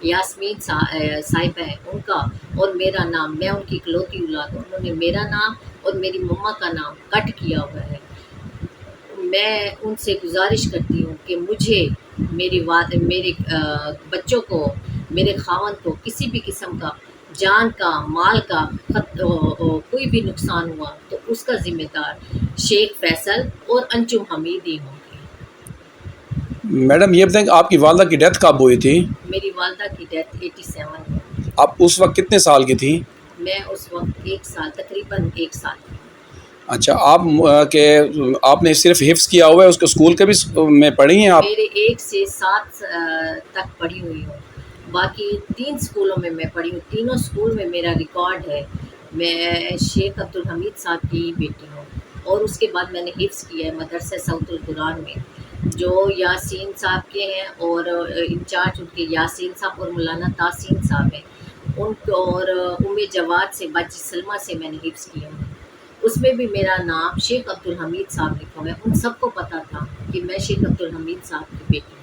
یاسمین صاحبہ ہے ان کا اور میرا نام، میں ان کی اکلوتی اولاد ہوں، انہوں نے میرا نام اور میری مما کا نام کٹ کیا ہوا ہے۔ میں ان سے گزارش کرتی ہوں کہ مجھے میرے بچوں کو، میرے خاوند کو کسی بھی قسم کا جان کا، مال کا کوئی بھی نقصان ہوا تو اس کا ذمہ دار شیخ فیصل اور انجم حمید ہی ہوں گے۔ میڈم یہ بتائیں کہ آپ کی والدہ کی ڈیتھ کب ہوئی تھی؟ میری والدہ کی ڈیتھ 87 ہے۔ آپ اس وقت کتنے سال کی تھی؟ میں اس وقت تقریباً ایک سال تھی۔ اچھا، آپ نے صرف حفظ کیا ہوا ہے، اس کو اسکول کے بھی میں پڑھی ہیں آپ؟ میرے 1 سے 7 تک پڑھی ہوئی ہوں، باقی 3 اسکولوں میں پڑھی ہوں، تینوں اسکول میں میرا ریکارڈ ہے۔ میں شیخ عبدالحمید صاحب کی بیٹی ہوں، اور اس کے بعد میں نے حفظ کیا ہے مدرسہ صوت القرآن میں، جو یاسین صاحب کے ہیں، اور انچارج ان کے یاسین صاحب اور مولانا تحسین صاحب ہیں، ان کو، اور جواد سے باجی سلمہ سے میں نے حفظ کیا ہے۔ اس میں بھی میرا نام شیخ عبدالحمید صاحب لکھا ہوا ہے، ان سب کو پتہ تھا کہ میں شیخ عبدالحمید صاحب کی بیٹی ہوں۔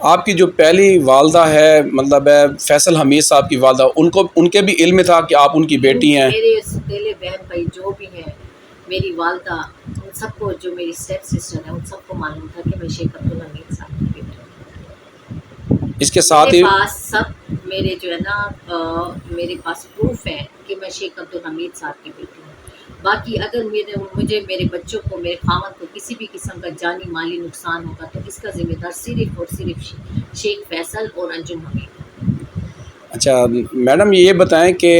آپ کی جو پہلی والدہ ہے، مطلب ہے فیصل حمید صاحب کی والدہ، ان کے بھی علم میں تھا کہ آپ ان کی بیٹی ہیں؟ میرے ستیلے بہن بھائی جو بھی ہیں، میری والدہ، ان سب کو، جو میری اسٹیپ سسٹر ہیں، ان سب کو معلوم تھا کہ میں شیخ عبدالحمید صاحب کی بیٹی ہوں۔ اس کے ساتھ میرے ہی پاس سب میرے جو ہے نا میرے پاس پروف ہے کہ میں شیخ عبدالحمید صاحب کی بیٹی ہوں۔ باقی اگر مجھے میرے بچوں کو، میرے خاوند کو کسی بھی قسم کا جانی مالی نقصان ہوگا تو اس کا ذمہ دار صرف اور صرف شیخ فیصل اور انجم حمید۔ اچھا میڈم یہ بتائیں کہ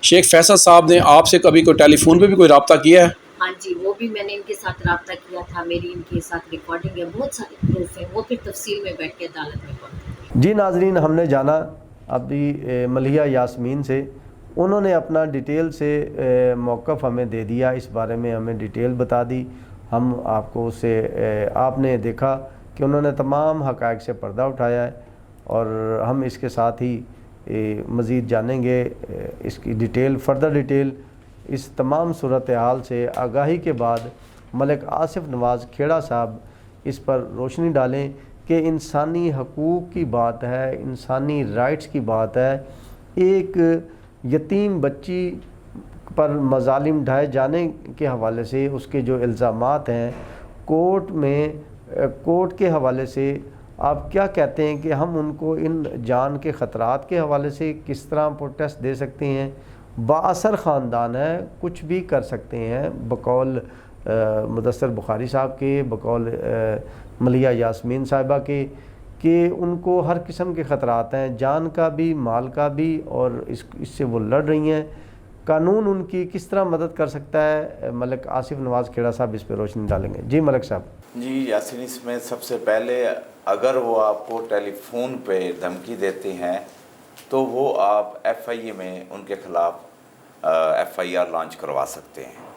شیخ فیصل صاحب نے آپ سے کبھی کوئی ٹیلی فون پہ بھی کوئی رابطہ کیا ہے؟ ہاں جی، وہ بھی میں نے ان کے ساتھ رابطہ کیا تھا، میری ان کے ساتھ ریکارڈنگ ہے، بہت سارے پروف ہیں، وہ پھر تفصیل میں بیٹھ کے عدالت میں پڑھتے۔ جی ناظرین، ہم نے جانا ابھی ملیحہ یاسمین سے، انہوں نے اپنا ڈیٹیل سے موقف ہمیں دے دیا، اس بارے میں ہمیں ڈیٹیل بتا دی۔ ہم آپ کو اسے آپ نے دیکھا کہ انہوں نے تمام حقائق سے پردہ اٹھایا ہے، اور ہم اس کے ساتھ ہی مزید جانیں گے اس کی ڈیٹیل، فردر ڈیٹیل۔ اس تمام صورتحال سے آگاہی کے بعد ملک آصف نواز کھیڑا صاحب اس پر روشنی ڈالیں کہ انسانی حقوق کی بات ہے، انسانی رائٹس کی بات ہے۔ ایک یتیم بچی پر مظالم ڈھائے جانے کے حوالے سے اس کے جو الزامات ہیں کورٹ کے حوالے سے آپ کیا کہتے ہیں کہ ہم ان کو ان جان کے خطرات کے حوالے سے کس طرح پروٹیسٹ دے سکتے ہیں؟ بااثر خاندان ہے، کچھ بھی کر سکتے ہیں، بقول مدثر بخاری صاحب کے، بقول ملیحہ یاسمین صاحبہ کے، کہ ان کو ہر قسم کے خطرات ہیں، جان کا بھی، مال کا بھی، اور اس سے وہ لڑ رہی ہیں۔ قانون ان کی کس طرح مدد کر سکتا ہے؟ ملک آصف نواز کھیڑا صاحب اس پہ روشنی ڈالیں گے۔ جی ملک صاحب۔ جی یاسین، اس میں سب سے پہلے اگر وہ آپ کو ٹیلی فون پہ دھمکی دیتے ہیں تو وہ آپ ایف آئی اے میں ان کے خلاف ایف آئی آر لانچ کروا سکتے ہیں۔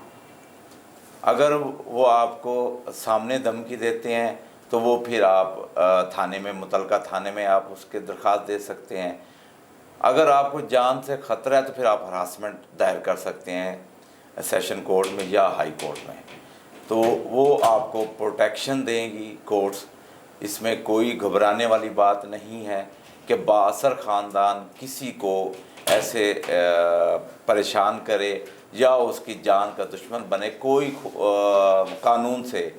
اگر وہ آپ کو سامنے دھمکی دیتے ہیں تو وہ پھر آپ تھانے میں، متعلقہ تھانے میں آپ اس کے درخواست دے سکتے ہیں۔ اگر آپ کو جان سے خطرہ ہے تو پھر آپ ہراسمنٹ دائر کر سکتے ہیں سیشن کورٹ میں یا ہائی کورٹ میں، تو وہ آپ کو پروٹیکشن دیں گی کورٹس۔ اس میں کوئی گھبرانے والی بات نہیں ہے کہ بااثر خاندان کسی کو ایسے پریشان کرے یا اس کی جان کا دشمن بنے۔ کوئی قانون سے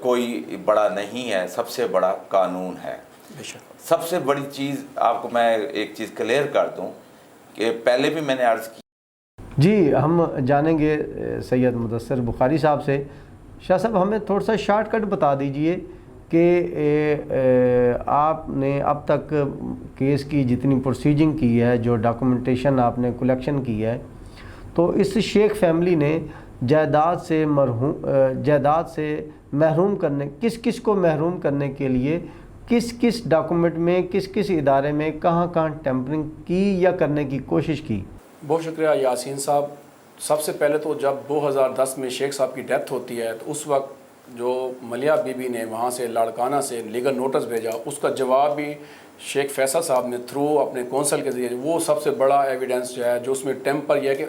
کوئی بڑا نہیں ہے، سب سے بڑا قانون ہے۔ سب سے بڑی چیز آپ کو میں ایک چیز کلیئر کر دوں کہ پہلے بھی میں نے عرض کی۔ جی ہم جانیں گے سید مدثر بخاری صاحب سے۔ شاہ صاحب ہمیں تھوڑا سا شارٹ کٹ بتا دیجئے کہ آپ نے اب تک کیس کی جتنی پروسیجنگ کی ہے، جو ڈاکومنٹیشن آپ نے کلیکشن کی ہے، تو اس شیخ فیملی نے جائیداد سے محروم کرنے، کس کس کو محروم کرنے کے لیے کس کس ڈاکومنٹ میں، کس کس ادارے میں کہاں کہاں ٹیمپرنگ کی یا کرنے کی کوشش کی؟ بہت شکریہ یاسین صاحب۔ سب سے پہلے تو جب 2010 میں شیخ صاحب کی ڈیتھ ہوتی ہے تو اس وقت جو ملیہ بی بی نے وہاں سے لاڑکانہ سے لیگل نوٹس بھیجا، اس کا جواب بھی شیخ فیصل صاحب نے تھرو اپنے کونسل کے ذریعے، وہ سب سے بڑا ایویڈنس جو ہے، جو اس میں ٹیمپر یہ ہے کہ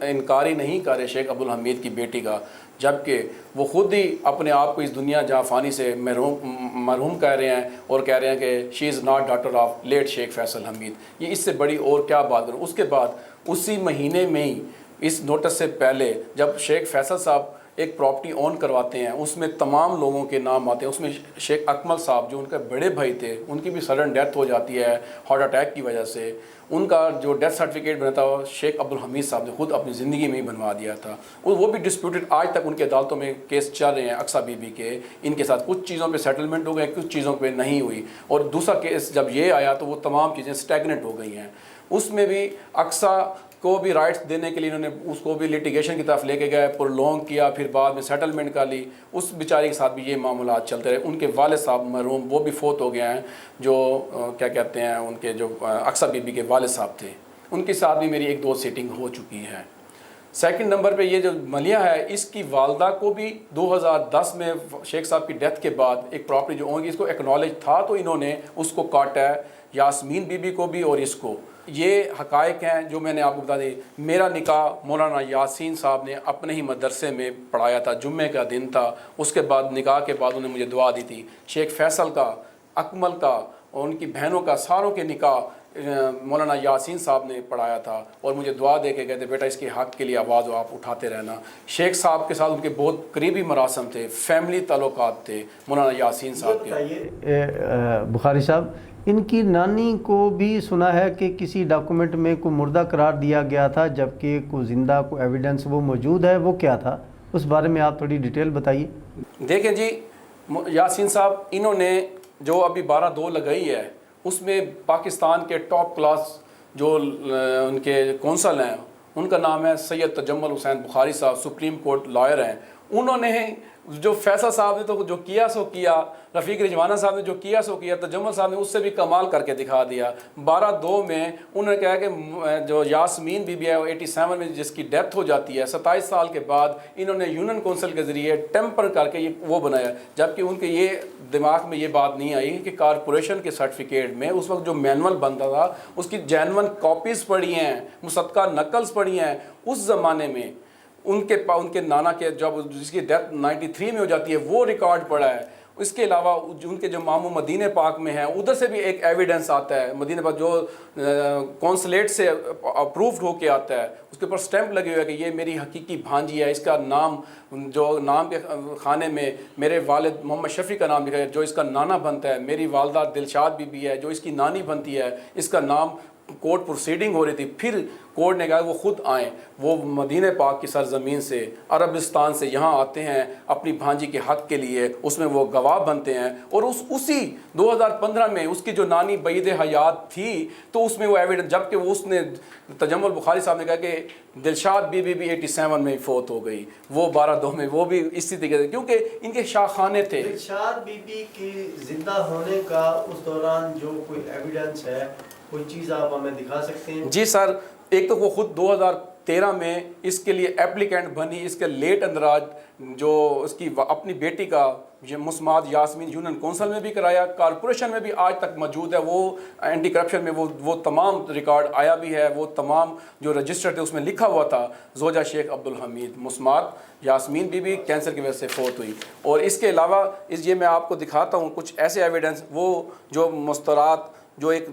انکاری نہیں کر رہے شیخ عبدالحمید کی بیٹی کا، جبکہ وہ خود ہی اپنے آپ کو اس دنیا جہاں فانی سے مرحوم کہہ رہے ہیں اور کہہ رہے ہیں کہ she is not daughter of late Sheikh Faisal حمید۔ یہ اس سے بڑی اور کیا بات کروں۔ اس کے بعد اسی مہینے میں ہی، اس نوٹس سے پہلے، جب شیخ فیصل صاحب ایک پراپرٹی اون کرواتے ہیں، اس میں تمام لوگوں کے نام آتے ہیں۔ اس میں شیخ اکمل صاحب جو ان کے بڑے بھائی تھے، ان کی بھی سڈن ڈیتھ ہو جاتی ہے ہارٹ اٹیک کی وجہ سے۔ ان کا جو ڈیتھ سرٹیفکیٹ بنا تھا وہ شیخ عبدالحمید صاحب نے خود اپنی زندگی میں ہی بنوا دیا تھا، وہ بھی ڈسپیوٹڈ۔ آج تک ان کے عدالتوں میں کیس چل رہے ہیں اقصیٰ بی بی کے، ان کے ساتھ کچھ چیزوں پہ سیٹلمنٹ ہو گئے، کچھ چیزوں پہ نہیں ہوئی، اور دوسرا کیس جب یہ آیا تو وہ تمام چیزیں اسٹیگنٹ ہو گئی ہیں۔ اس میں بھی اقصیٰ کو بھی رائٹس دینے کے لیے انہوں نے اس کو بھی لیٹیگیشن کی طرف لے کے گئے، پرولونگ کیا، پھر بعد میں سیٹلمنٹ کر لی۔ اس بیچاری کے ساتھ بھی یہ معاملات چلتے رہے۔ ان کے والد صاحب مرحوم وہ بھی فوت ہو گئے ہیں، جو کیا کہتے ہیں، ان کے جو اقصیٰ بی بی کے والد صاحب تھے، ان کے ساتھ بھی میری 1-2 سیٹنگ ہو چکی ہے۔ سیکنڈ نمبر پہ یہ جو ملیہ ہے، اس کی والدہ کو بھی 2010 میں شیخ صاحب کی ڈیتھ کے بعد ایک پراپرٹی جو ہوگی، اس کو ایکنالج تھا تو انہوں نے اس کو کاٹا ہے، یاسمین بی بی کو بھی اور اس کو۔ یہ حقائق ہیں جو میں نے آپ کو بتا دی۔ میرا نکاح مولانا یاسین صاحب نے اپنے ہی مدرسے میں پڑھایا تھا، جمعے کا دن تھا۔ اس کے بعد نکاح کے بعد انہوں نے مجھے دعا دی تھی۔ شیخ فیصل کا، اکمل کا اور ان کی بہنوں کا، ساروں کے نکاح مولانا یاسین صاحب نے پڑھایا تھا، اور مجھے دعا دے کے کہتے بیٹا اس کے حق کے لیے آواز آپ اٹھاتے رہنا۔ شیخ صاحب کے ساتھ ان کے بہت قریبی مراسم تھے، فیملی تعلقات تھے مولانا یاسین صاحب کے۔ بخاری صاحب، ان کی نانی کو بھی سنا ہے کہ کسی ڈاکومنٹ میں کوئی مردہ قرار دیا گیا تھا، جبکہ کوئی زندہ کوئی ایویڈنس وہ موجود ہے، وہ کیا تھا؟ اس بارے میں آپ تھوڑی ڈیٹیل بتائیے۔ دیکھیں جی، یاسین صاحب انہوں نے جو ابھی 12(2) لگائی ہے، اس میں پاکستان کے ٹاپ کلاس جو ان کے کونسل ہیں، ان کا نام ہے سید تجمل حسین بخاری صاحب، سپریم کورٹ لائر ہیں۔ انہوں نے جو فیصل صاحب نے تو جو کیا سو کیا، رفیق رجوانہ صاحب نے جو کیا سو کیا، تجمل صاحب نے اس سے بھی کمال کر کے دکھا دیا۔ 12(2) میں انہوں نے کہا کہ جو یاسمین بی بی ہے وہ 87 میں جس کی ڈیتھ ہو جاتی ہے، 27 سال کے بعد انہوں نے یونین کونسل کے ذریعے ٹیمپر کر کے یہ وہ بنایا، جبکہ ان کے یہ دماغ میں یہ بات نہیں آئی کہ کارپوریشن کے سرٹیفکیٹ میں اس وقت جو مینول بنتا تھا اس کی جینون کاپیز پڑی ہیں، مصدقہ نقلز پڑی ہیں۔ اس زمانے میں ان کے نانا کے جب جس کی ڈیتھ 93 میں ہو جاتی ہے وہ ریکارڈ پڑا ہے۔ اس کے علاوہ ان کے جو ماموں مدینہ پاک میں ہیں، ادھر سے بھی ایک ایویڈنس آتا ہے، مدینہ پاک جو کونسلیٹ سے اپرووڈ ہو کے آتا ہے، اس کے اوپر سٹیمپ لگے ہوئے ہے کہ یہ میری حقیقی بھانجی ہے، اس کا نام جو نام کے خانے میں میرے والد محمد شفیع کا نام لکھا ہے، جو اس کا نانا بنتا ہے، میری والدہ دلشاد بی بی ہے جو اس کی نانی بنتی ہے، اس کا نام کورٹ پروسیڈنگ ہو رہی تھی۔ پھر کورٹ نے کہا وہ خود آئیں، وہ مدینہ پاک کی سرزمین سے، عربستان سے یہاں آتے ہیں اپنی بھانجی کے حق کے لیے، اس میں وہ گواہ بنتے ہیں۔ اور اسی 2015 میں اس کی جو نانی بعید حیات تھی تو اس میں وہ ایویڈنس، جبکہ اس نے تجمل بخاری صاحب نے کہا کہ دلشاد بی بی بھی 87 میں فوت ہو گئی، وہ 12(2) میں وہ بھی اسی طریقے سے، کیونکہ ان کے شاخانے تھے۔ دلشاد بی بی کی زندہ ہونے کا اس دوران جو کوئی ایویڈنس ہے، کوئی چیز آپ ہمیں دکھا سکتے ہیں؟ جی سر، ایک تو وہ خود 2013 میں اس کے لیے اپلیکینٹ بنی، اس کے لیٹ اندراج جو اس کی اپنی بیٹی کا مسمات یاسمین یونین کونسل میں بھی کرایا، کارپوریشن میں بھی آج تک موجود ہے، وہ اینٹی کرپشن میں وہ تمام ریکارڈ آیا بھی ہے، وہ تمام جو رجسٹر تھے اس میں لکھا ہوا تھا زوجہ شیخ عبدالحمید مسمات یاسمین بی بی کینسر کی وجہ سے فوت ہوئی۔ اور اس کے علاوہ یہ میں آپ کو دکھاتا ہوں کچھ ایسے ایویڈنس، وہ جو مستورات جو ایک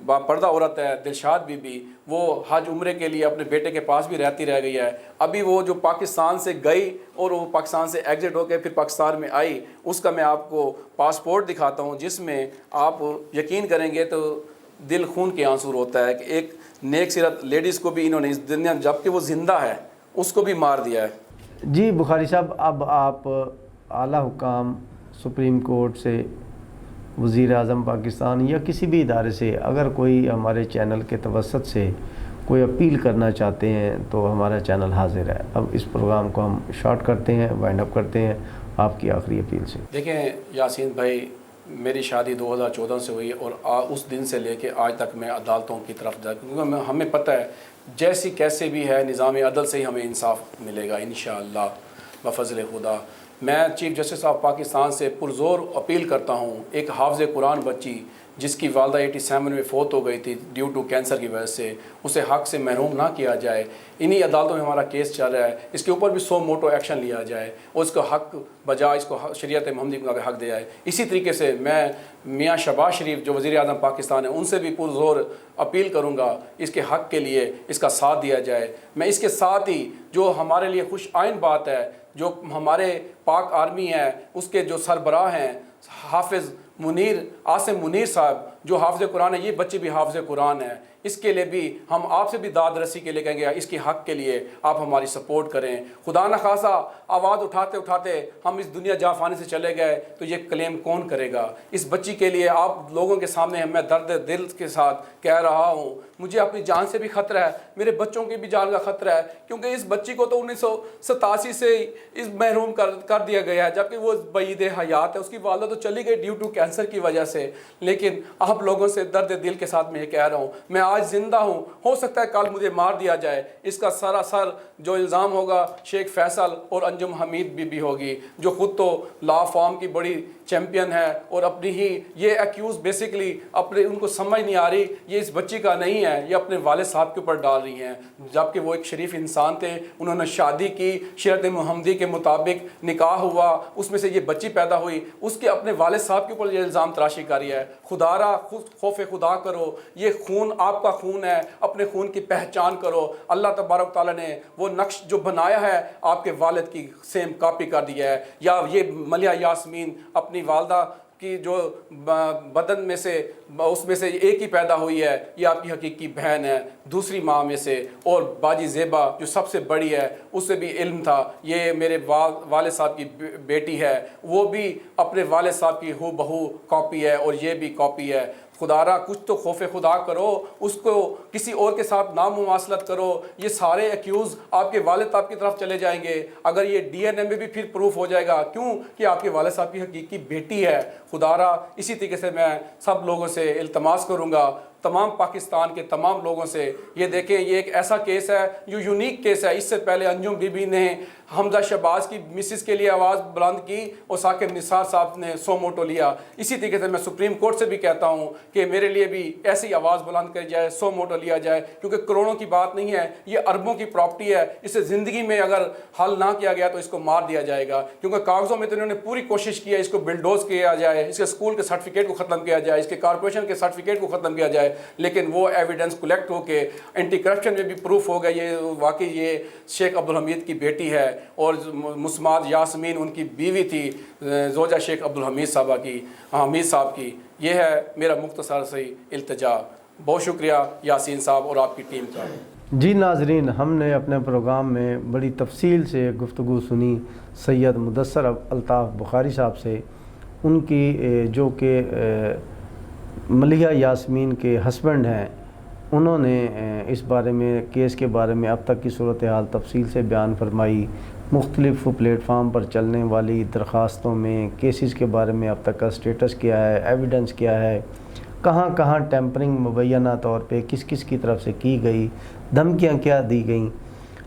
باپردہ عورت ہے دلشاد بی بی، وہ حج عمرے کے لیے اپنے بیٹے کے پاس بھی رہتی رہ گئی ہے. ابھی وہ جو پاکستان سے گئی اور وہ پاکستان سے ایگزٹ ہو کے پھر پاکستان میں آئی، اس کا میں آپ کو پاسپورٹ دکھاتا ہوں، جس میں آپ یقین کریں گے تو دل خون کے آنسو ہوتا ہے کہ ایک نیک سیرت لیڈیز کو بھی انہوں نے اس دنیا جب کہ وہ زندہ ہے اس کو بھی مار دیا ہے. جی بخاری صاحب، اب آپ اعلیٰ حکام سپریم کورٹ سے، وزیر اعظم پاکستان یا کسی بھی ادارے سے اگر کوئی ہمارے چینل کے توسط سے کوئی اپیل کرنا چاہتے ہیں تو ہمارا چینل حاضر ہے. اب اس پروگرام کو ہم شارٹ کرتے ہیں، وائنڈ اپ کرتے ہیں آپ کی آخری اپیل سے. دیکھیں یاسین بھائی، میری شادی 2014 سے ہوئی اور اس دن سے لے کے آج تک میں عدالتوں کی طرف جا، کیونکہ ہمیں پتہ ہے جیسی کیسے بھی ہے نظام عدل سے ہی ہمیں انصاف ملے گا انشاءاللہ بفضل خدا. میں چیف جسٹس آف پاکستان سے پرزور اپیل کرتا ہوں، ایک حافظ قرآن بچی جس کی والدہ 87 میں فوت ہو گئی تھی ڈیو ٹو کینسر کی وجہ سے، اسے حق سے محروم نہ کیا جائے. انہی عدالتوں میں ہمارا کیس چل رہا ہے، اس کے اوپر بھی سو موٹو ایکشن لیا جائے اور اس کو حق بجائے اس کو شریعت محمدی کا حق دیا جائے. اسی طریقے سے میں میاں شہباز شریف جو وزیر اعظم پاکستان ہے ان سے بھی پرزور اپیل کروں گا اس کے حق کے لیے اس کا ساتھ دیا جائے. میں اس کے ساتھ ہی جو ہمارے لیے خوش آئند بات ہے، جو ہمارے پاک آرمی ہے اس کے جو سربراہ ہیں حافظ عاصم منیر صاحب جو حافظ قرآن ہے، یہ بچے بھی حافظ قرآن ہے، اس کے لیے بھی ہم آپ سے بھی داد رسی کے لیے کہیں گے اس کے حق کے لیے آپ ہماری سپورٹ کریں. خدا نخواستہ آواز اٹھاتے اٹھاتے ہم اس دنیا جہاں سے چلے گئے تو یہ کلیم کون کرے گا؟ اس بچی کے لیے آپ لوگوں کے سامنے میں درد دل کے ساتھ کہہ رہا ہوں، مجھے اپنی جان سے بھی خطرہ ہے، میرے بچوں کی بھی جان کا خطرہ ہے، کیونکہ اس بچی کو تو 1987 سے اس محروم کر دیا گیا ہے، جبکہ وہ بعید حیات ہے. اس کی والدہ تو چلی گئی ڈیو ٹو کینسر کی وجہ سے. لیکن آپ لوگوں سے درد دل کے ساتھ میں یہ کہہ رہا ہوں، میں آج زندہ ہوں، ہو سکتا ہے کل مجھے مار دیا جائے. اس کا سراسر جو الزام ہوگا شیخ فیصل اور انجم حمید بی ہوگی، جو خود تو لا فارم کی بڑی چیمپئن ہے اور اپنی ہی یہ ایکیوز بیسکلی اپنے ان کو سمجھ نہیں آ رہی یہ اس بچی کا نہیں ہے، یہ اپنے والد صاحب کے اوپر ڈال رہی ہیں، جبکہ وہ ایک شریف انسان تھے. انہوں نے شادی کی، شریعت محمدی کے مطابق نکاح ہوا، اس میں سے یہ بچی پیدا ہوئی، اس کے اپنے والد صاحب کے اوپر یہ الزام تراشی کری ہے. خدا را خوف خدا کرو، یہ خون آپ کا خون ہے، اپنے خون کی پہچان کرو. اللہ تبارک تعالیٰ نے وہ نقش جو بنایا ہے آپ کے والد کی سیم کاپی کر دیا ہے. یا یہ ملیہ یاسمین اپنی والدہ کی جو بدن میں سے اس میں سے ایک ہی پیدا ہوئی ہے، یہ آپ کی حقیقی بہن ہے دوسری ماں میں سے. اور باجی زیبا جو سب سے بڑی ہے اس سے بھی علم تھا، یہ میرے والد صاحب کی بیٹی ہے، وہ بھی اپنے والد صاحب کی ہو بہو کاپی ہے اور یہ بھی کاپی ہے. خدا را کچھ تو خوف خدا کرو، اس کو کسی اور کے ساتھ نام مماثلت کرو. یہ سارے ایکیوز آپ کے والد صاحب کی طرف چلے جائیں گے، اگر یہ ڈی این اے میں بھی پھر پروف ہو جائے گا کیوں کہ آپ کے والد صاحب کی حقیقی بیٹی ہے. خدا را اسی طریقے سے میں سب لوگوں سے التماس کروں گا، تمام پاکستان کے تمام لوگوں سے، یہ دیکھیں یہ ایک ایسا کیس ہے جو یونیک کیس ہے. اس سے پہلے انجم بی بی نے حمزہ شہباز کی مسز کے لیے آواز بلند کی اور ثاقب نثار صاحب نے سو موٹو لیا. اسی طریقے سے میں سپریم کورٹ سے بھی کہتا ہوں کہ میرے لیے بھی ایسی آواز بلند کری جائے، سو موٹو لیا جائے، کیونکہ کروڑوں کی بات نہیں ہے، یہ اربوں کی پراپرٹی ہے. اسے زندگی میں اگر حل نہ کیا گیا تو اس کو مار دیا جائے گا، کیونکہ کاغذوں میں تو انہوں نے پوری کوشش کی ہے اس کو بلڈوز کیا جائے، اس کے اسکول کے سرٹیفکیٹ کو ختم کیا جائے، اس کے کارپوریشن کے سرٹیفکیٹ کو ختم کیا جائے، لیکن وہ ایویڈنس کلیکٹ ہو کے اینٹی کرپشن میں بھی پروف ہو گیا یہ واقعی یہ شیخ عبدالحمید کی بیٹی ہے اور مسمات یاسمین ان کی بیوی تھی، زوجہ شیخ عبدالحمید صاحب کی. یہ ہے میرا مختصر سی التجا. بہت شکریہ یاسین صاحب اور آپ کی ٹیم کا. جی ناظرین، ہم نے اپنے پروگرام میں بڑی تفصیل سے گفتگو سنی سید مدثر الطاف بخاری صاحب سے، ان کی جو کہ ملیحہ یاسمین کے ہسبینڈ ہیں. انہوں نے اس بارے میں کیس کے بارے میں اب تک کی صورتحال تفصیل سے بیان فرمائی، مختلف پلیٹ فارم پر چلنے والی درخواستوں میں کیسز کے بارے میں اب تک کا سٹیٹس کیا ہے، ایویڈنس کیا ہے، کہاں کہاں ٹیمپرنگ مبینہ طور پہ کس کس کی طرف سے کی گئی، دھمکیاں کیا دی گئیں.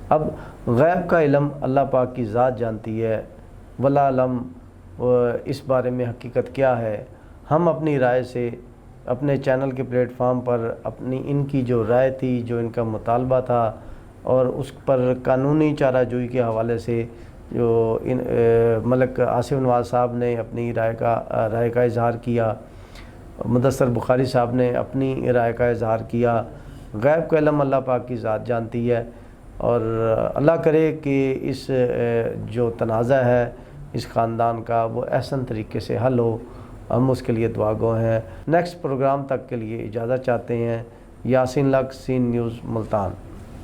اب غیب کا علم اللہ پاک کی ذات جانتی ہے، ولا علم اس بارے میں حقیقت کیا ہے. ہم اپنی رائے سے اپنے چینل کے پلیٹ فارم پر اپنی ان کی جو رائے تھی، جو ان کا مطالبہ تھا، اور اس پر قانونی چارہ جوئی کے حوالے سے جو ملک آصف نواز صاحب نے اپنی رائے کا اظہار کیا، مدثر بخاری صاحب نے اپنی رائے کا اظہار کیا. غیب کا علم اللہ پاک کی ذات جانتی ہے، اور اللہ کرے کہ اس جو تنازع ہے اس خاندان کا وہ احسن طریقے سے حل ہو. ہم اس کے لیے دعا گو ہیں. نیکسٹ پروگرام تک کے لیے اجازت چاہتے ہیں. یاسین لک، سین نیوز، ملتان.